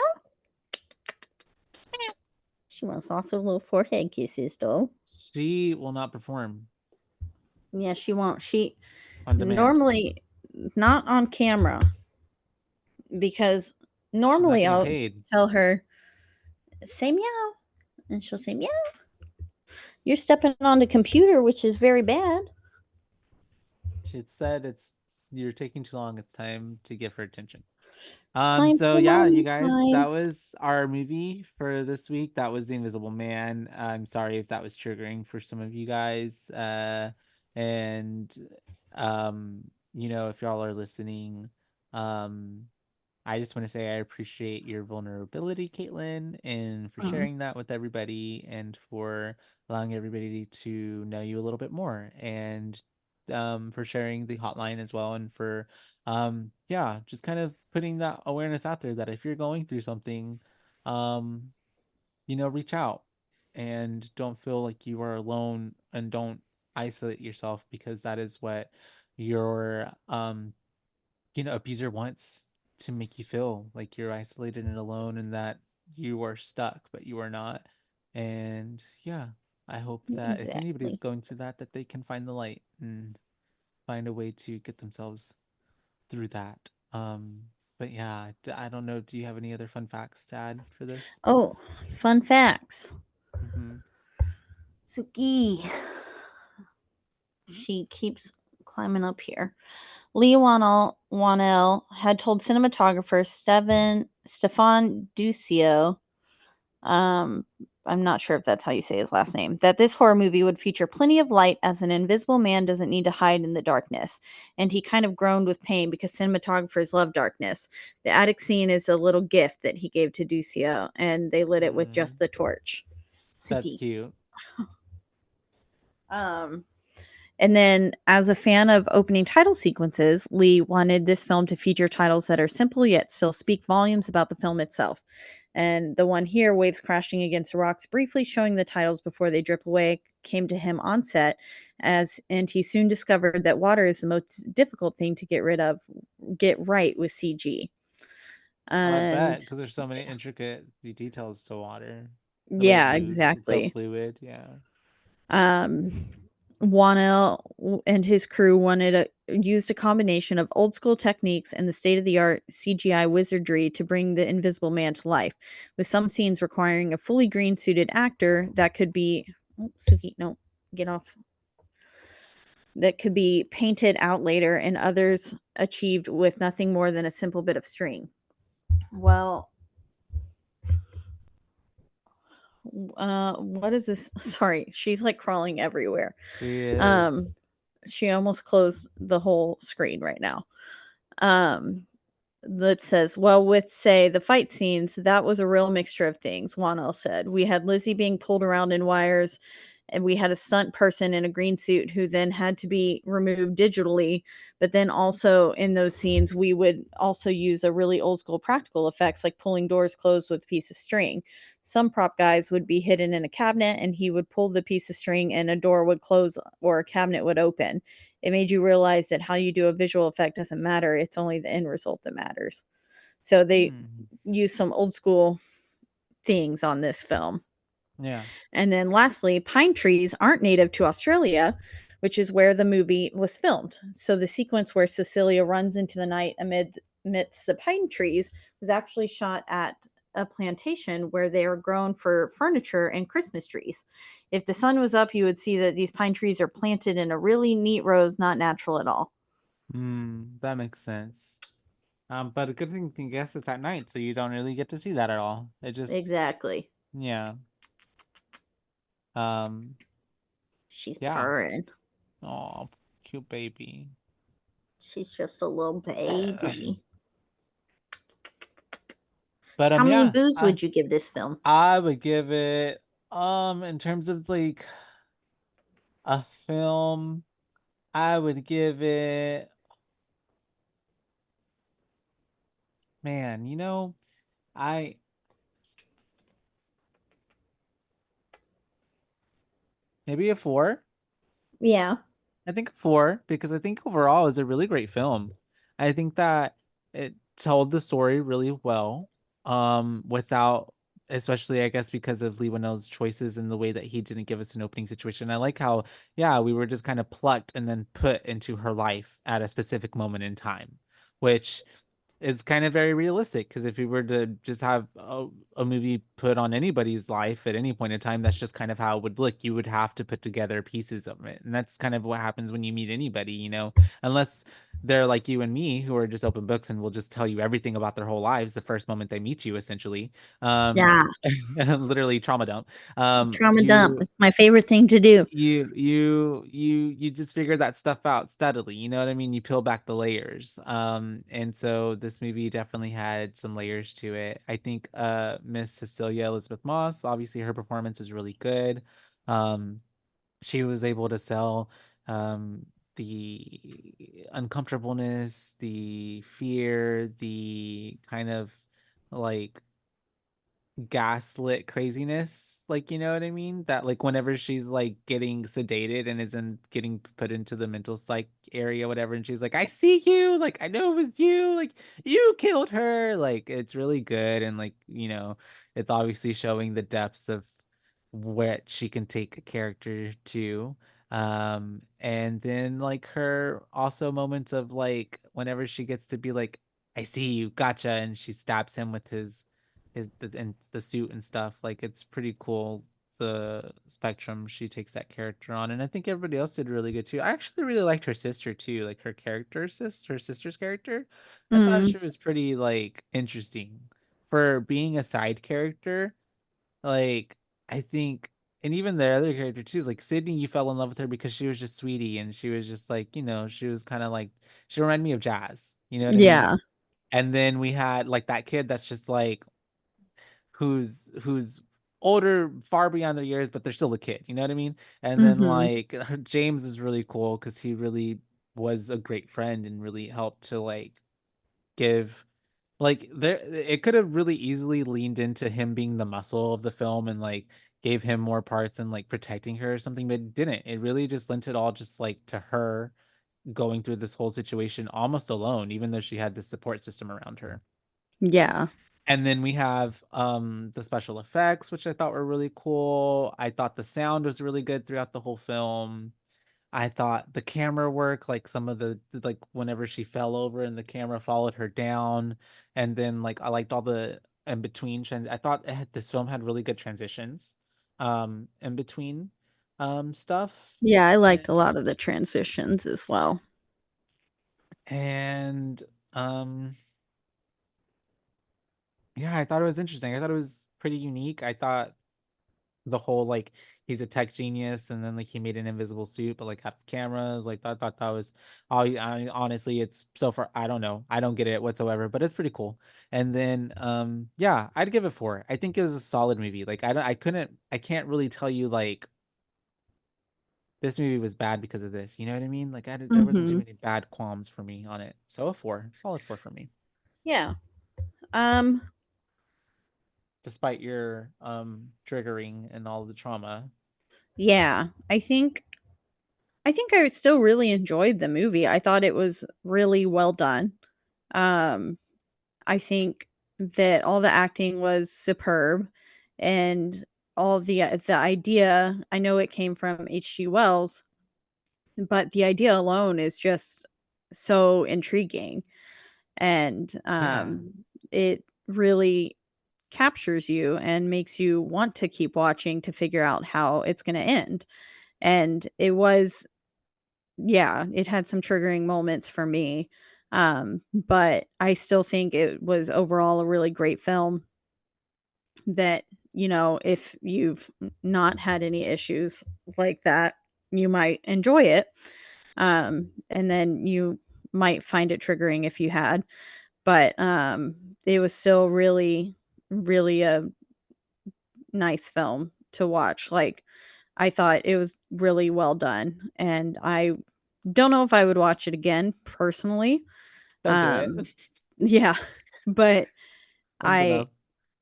She wants lots of little forehead kisses, though. She will not perform Yeah, she won't. She on demand. normally not on camera because She's not normally getting I'll paid. tell her, say meow, and she'll say meow. You're stepping on the computer, which is very bad. She said it's you're taking too long. It's time to give her attention. Time So for yeah, you mommy guys, that time. was our movie for this week. That was The Invisible Man. I'm sorry if that was triggering for some of you guys. And you know, if y'all are listening, um, I just want to say I appreciate your vulnerability, Caitlin, and for Oh, sharing that with everybody and for allowing everybody to know you a little bit more, and for sharing the hotline as well, and for yeah, just kind of putting that awareness out there that if you're going through something, um, you know, reach out and don't feel like you are alone, and don't isolate yourself, because that is what your you know, abuser wants to make you feel like you're isolated and alone and that you are stuck, but you are not. And yeah, I hope that if anybody's exactly. going through that, that they can find the light and find a way to get themselves through that. But yeah, I don't know. Do you have any other fun facts to add for this? Oh, fun facts. Mm-hmm. Suki. She keeps climbing up here. Leah Wanell had told cinematographer Stefan Ducio, um, I'm not sure if that's how you say his last name, that this horror movie would feature plenty of light as an invisible man doesn't need to hide in the darkness. And he kind of groaned with pain because cinematographers love darkness. The attic scene is a little gift that he gave to Duccio, and they lit it with just the torch. That's Suki. cute. And then, as a fan of opening title sequences, Lee wanted this film to feature titles that are simple yet still speak volumes about the film itself. And the one here, Waves Crashing Against the Rocks, briefly showing the titles before they drip away, came to him on set, and he soon discovered that water is the most difficult thing to get right with CG. I And bet, because there's so many intricate details to water. The way it yeah, moves, it's so exactly. fluid. Yeah. Wanell and his crew used a combination of old school techniques and the state of the art CGI wizardry to bring the Invisible Man to life, with some scenes requiring a fully green suited actor that could be. Oh, Suki, no, get off. That could be painted out later, and others achieved with nothing more than a simple bit of string. Well, what is this? Sorry, she's like crawling everywhere. She is. She almost closed the whole screen right now. That says, well, with say the fight scenes, that was a real mixture of things. Wanel said we had Lizzie being pulled around in wires, and we had a stunt person in a green suit who then had to be removed digitally. But then also in those scenes, we would also use a really old school practical effects like pulling doors closed with a piece of string. Some prop guys would be hidden in a cabinet, and he would pull the piece of string, and a door would close or a cabinet would open. It made you realize that how you do a visual effect doesn't matter. It's only the end result that matters. So they use some old school things on this film. Yeah. And then lastly, pine trees aren't native to Australia, which is where the movie was filmed. So the sequence where Cecilia runs into the night amidst the pine trees was actually shot at a plantation where they are grown for furniture and Christmas trees. If the sun was up, you would see that these pine trees are planted in a really neat rows, not natural at all. That makes sense. But a good thing, I guess, it's at night, so you don't really get to see that at all. It just, Exactly. yeah. She's Yeah. purring. Oh, cute baby. She's just a little baby. But How many yeah, boos would you give this film? I would give it in terms of like a film, I would give it, man, I maybe a 4. Yeah. I think a 4 because I think overall it was a really great film. I think that it told the story really well, without, especially I guess because of Lee Winnell's choices and the way that he didn't give us an opening situation. I like how, yeah, we were just kind of plucked and then put into her life at a specific moment in time, which is kind of very realistic because if you were to just have a movie put on anybody's life at any point in time, that's just kind of how it would look. You would have to put together pieces of it. And that's kind of what happens when you meet anybody, unless they're like you and me who are just open books and will just tell you everything about their whole lives the first moment they meet you, essentially. Yeah. Literally trauma dump. Trauma dump. You It's my favorite thing to do. you just figure that stuff out steadily, you know what I mean? You peel back the layers. And so this movie definitely had some layers to it. I think Miss Cecilia Elizabeth Moss, obviously her performance was really good. um she was able to sell the uncomfortableness, the fear, the kind of like gaslit craziness, like, you know what I mean, that like whenever she's like getting sedated and isn't getting put into the mental psych area, whatever, and she's like, I see you, like I know it was you, like you killed her, like it's really good. And like, it's obviously showing the depths of what she can take a character to. And then like her also moments of like whenever she gets to be like, I see you, gotcha, and she stabs him with and the suit and stuff. Like it's pretty cool, the spectrum she takes that character on. And I think everybody else did really good too. I actually really liked her sister too, like her sister's character. I thought Mm. she was pretty like interesting for being a side character. Like I think, and even the other character too is like Sydney. You fell in love with her because she was just sweetie, and she was just like, she was kind of like, she reminded me of Jazz. You know what I Yeah. mean? And then we had like that kid that's just like who's older, far beyond their years, but they're still a kid. You know what I mean? And then Mm-hmm. like James is really cool because he really was a great friend and really helped to like give like there it could have really easily leaned into him being the muscle of the film and like gave him more parts and like protecting her or something, but it didn't. It really just lent it all just like to her going through this whole situation almost alone, even though she had this support system around her. Yeah. And then we have the special effects, which I thought were really cool. I thought the sound was really good throughout the whole film. I thought the camera work, like some of like whenever she fell over and the camera followed her down, and then like I liked all the in between I thought this film had really good transitions, in between, stuff, Yeah, I liked a lot of the and transitions as well. and um yeah, I thought it was interesting. I thought it was pretty unique. I thought the whole like he's a tech genius and then like he made an invisible suit but like have cameras like that. I thought that was honestly it's so far I don't know, I don't get it whatsoever, but it's pretty cool. And then yeah, I'd give it 4. I think it was a solid movie. Like I can't really tell you like this movie was bad because of this, you know what I mean? Like there wasn't too Mm-hmm. many bad qualms for me on it, so a 4, solid 4 for me, Yeah. Um, despite your triggering and all the trauma. yeah. I think I still really enjoyed the movie. I thought it was really well done. Um, I think that all the acting was superb, and all the idea, I know it came from H.G. Wells, but the idea alone is just so intriguing, and Yeah, it really captures you and makes you want to keep watching to figure out how it's going to end. And it was, yeah, it had some triggering moments for me. But I still think it was overall a really great film that, if you've not had any issues like that, you might enjoy it. And then you might find it triggering if you had, but it was still really, really a nice film to watch. Like, I thought it was really well done, and I don't know if I would watch it again personally. don't do it. Um, yeah, but That's I enough.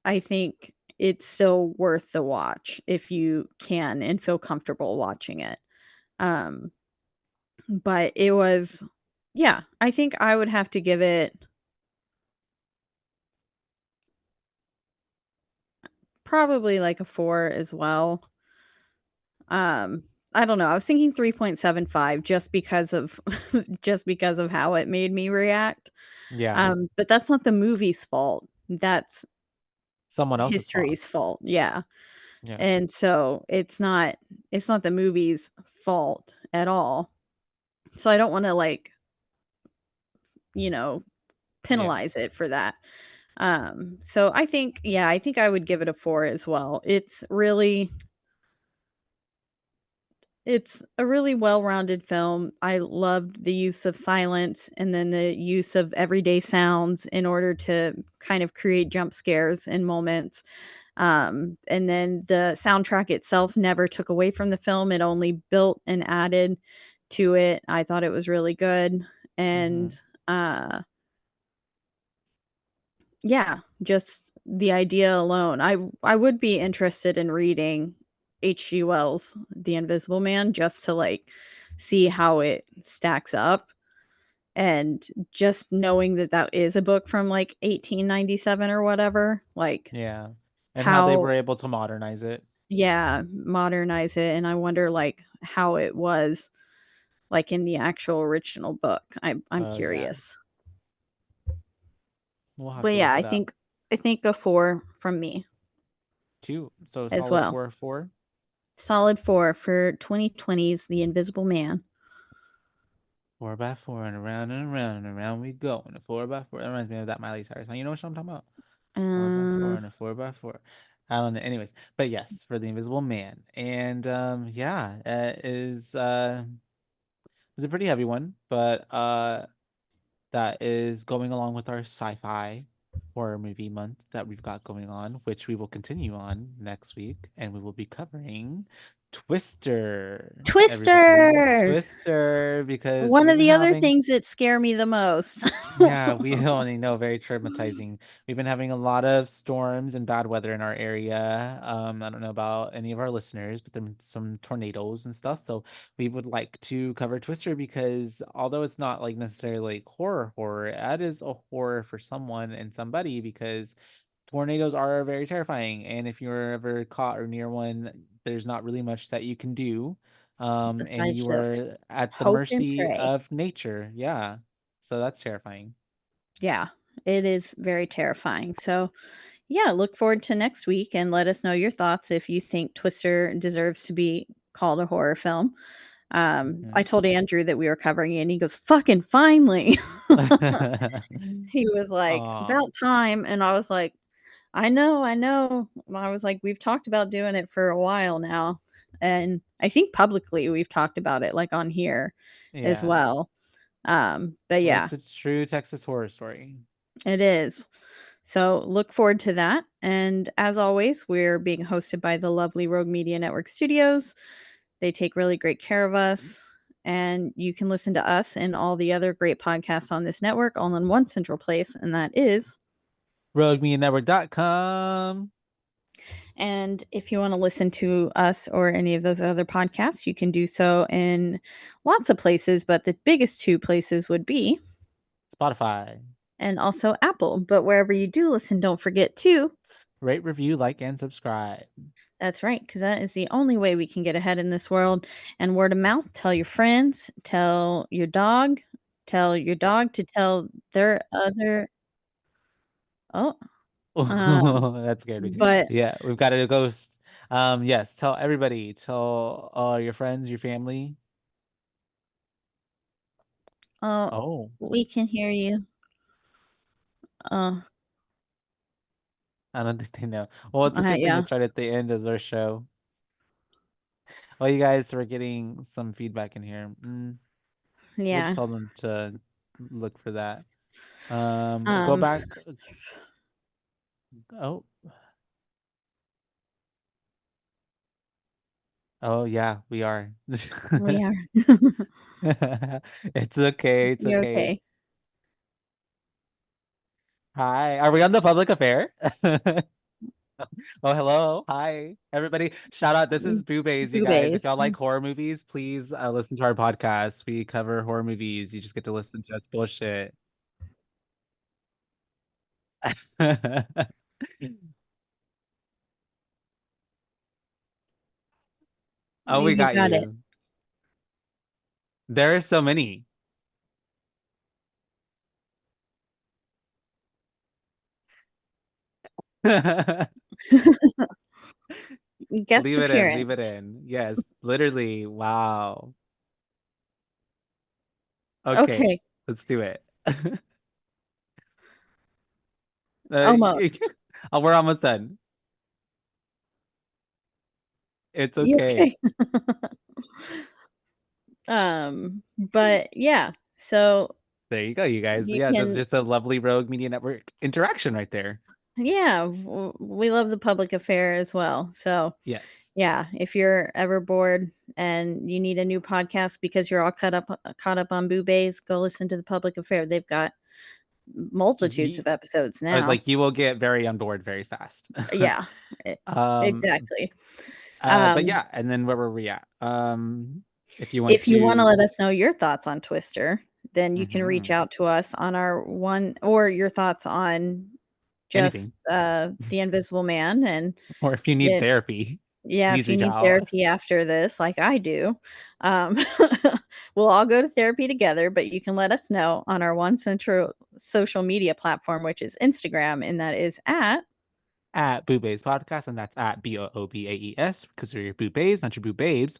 I think it's still worth the watch if you can and feel comfortable watching it. Um, but it was, yeah, I think I would have to give it probably like a 4 as well. Um, I don't know. I was thinking 3.75 just because of just because of how it made me react. Yeah, But that's not the movie's fault. That's someone else's fault. history's fault. Yeah. Yeah, And so it's not the movie's fault at all. So I don't want to like, you know, yeah, penalize it for that. So I think, yeah, I think I would give it a 4 as well. It's a really well-rounded film. I loved the use of silence and then the use of everyday sounds in order to kind of create jump scares in moments. And then the soundtrack itself never took away from the film. It only built and added to it. I thought it was really good. hmm And uh yeah, just the idea alone. I would be interested in reading H.G. Wells' The Invisible Man just to, like, see how it stacks up, and just knowing that that is a book from, like, 1897 or whatever, like, yeah. And how they how, were able to modernize it. yeah, modernize it, and I wonder, like, how it was, like, in the actual original book. I'm Oh yeah, curious. we'll have But, to yeah, look I it up think I think a 4 from me too. So a as solid well. 4 4. Solid 4 for 2020's The Invisible Man. 4 by 4 and around we go. And a 4 by 4. That reminds me of that Miley Cyrus song. You know what I'm talking about? 4 by 4 Uh, and a 4 by 4. I don't know. Anyways, but yes, for the Invisible Man, and yeah, it is it's a pretty heavy one, but that is going along with our sci-fi horror movie month that we've got going on, which we will continue on next week, and we will be covering Twister. Everybody, Twister. Twister, because One we've of been the other having things that scare me the most. yeah, we only know very traumatizing. We've been having a lot of storms and bad weather in our area. I don't know about any of our listeners, but then some tornadoes and stuff. So we would like to cover Twister because although it's not like necessarily like horror, that is a horror for someone and somebody because tornadoes are very terrifying. And if you're ever caught or near one, there's not really much that you can do. And Besides you just are at the hope and mercy pray. of nature. Yeah. So that's terrifying. Yeah, it is very terrifying. So, yeah, look forward to next week and let us know your thoughts if you think Twister deserves to be called a horror film. I Mhm. told Andrew that we were covering it, and he goes, "Fucking finally." He was like, Aw. "About time," and I was like, "I know, I know." And I was like, "We've talked about doing it for a while now." And I think publicly we've talked about it, like, on here as Yeah. well. But Well, yeah, it's a true Texas horror story. it is. So look forward to that. And as always, we're being hosted by the lovely Rogue Media Network Studios. They take really great care of us. And you can listen to us and all the other great podcasts on this network all in one central place, and that is. RogueMediaNetwork.com. And if you want to listen to us or any of those other podcasts, you can do so in lots of places, but the biggest two places would be, Spotify. and also Apple. But wherever you do listen, don't forget to. Rate, review, like, and subscribe. That's right, because that is the only way we can get ahead in this world. And word of mouth, tell your friends, tell your dog to tell their other. Oh, That scared me. but Yeah, we've got a ghost. Yes, tell everybody. Tell your friends, your family. oh, Oh, we can hear you. Uh, I don't think they know. Well, it's a good thing yeah, it's right at the end of their show. Well, you guys are getting some feedback in here. We'll just yeah. tell them to look for that. Go Um, back. Oh, oh yeah, we are. we are. It's okay. It's You're okay. okay. Hi, are we on the public affair? Oh, hello. Hi, everybody. Shout out. This is Boobaes, you guys. If Boobaes. y'all like horror movies, please listen to our podcast. We cover horror movies. You just get to listen to us bullshit. Oh, we You got got it. you. There are so many. Guest Leave it in. Leave it appearance. in. Yes, literally. Wow. Okay, Okay, let's do it. Uh, almost. oh, we're almost done. It's You okay. okay? But yeah, so There you go, you guys. you Yeah, that's can. just a lovely Rogue Media Network interaction right there. Yeah, we love the public affair as well. So Yes. yeah, if you're ever bored and you need a new podcast because you're all caught up on Boobaes, go listen to the public affair. They've got multitudes Ye- of episodes I was now. like, you will get very on board very fast. Yeah, e- um, exactly. but Um, yeah, and then where were we at? If you want if you want to let to, us know your thoughts on Twister, then you can reach mhm, out to us on our one or your thoughts on just anything, the Invisible Man. And or if you need if therapy, yeah, please if you reach need out therapy after this, like I do, um, we'll all go to therapy together. But you can let us know on our one central social media platform, which is Instagram, and that is at. at Boobaes Podcast, and that's at BOOBAES because you're your Boobaes, not your Boobabes.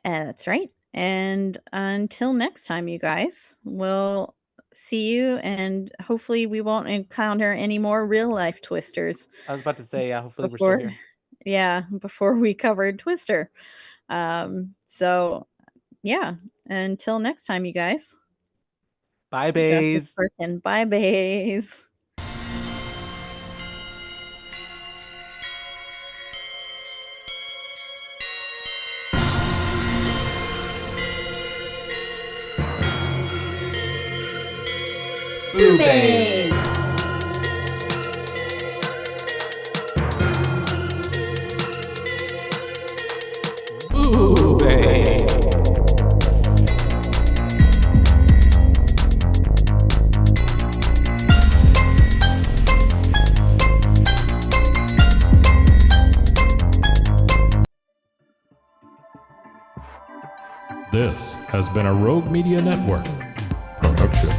And that's right. And until next time, you guys, we'll see you, and hopefully we won't encounter any more real life twisters I was about to say, yeah, hopefully we're still before here. before we covered Twister. So yeah, until next time, you guys. Bye, Justice bays. Perkin. Bye, bays. Boobaes. Boobaes. This has been a Rogue Media Network production.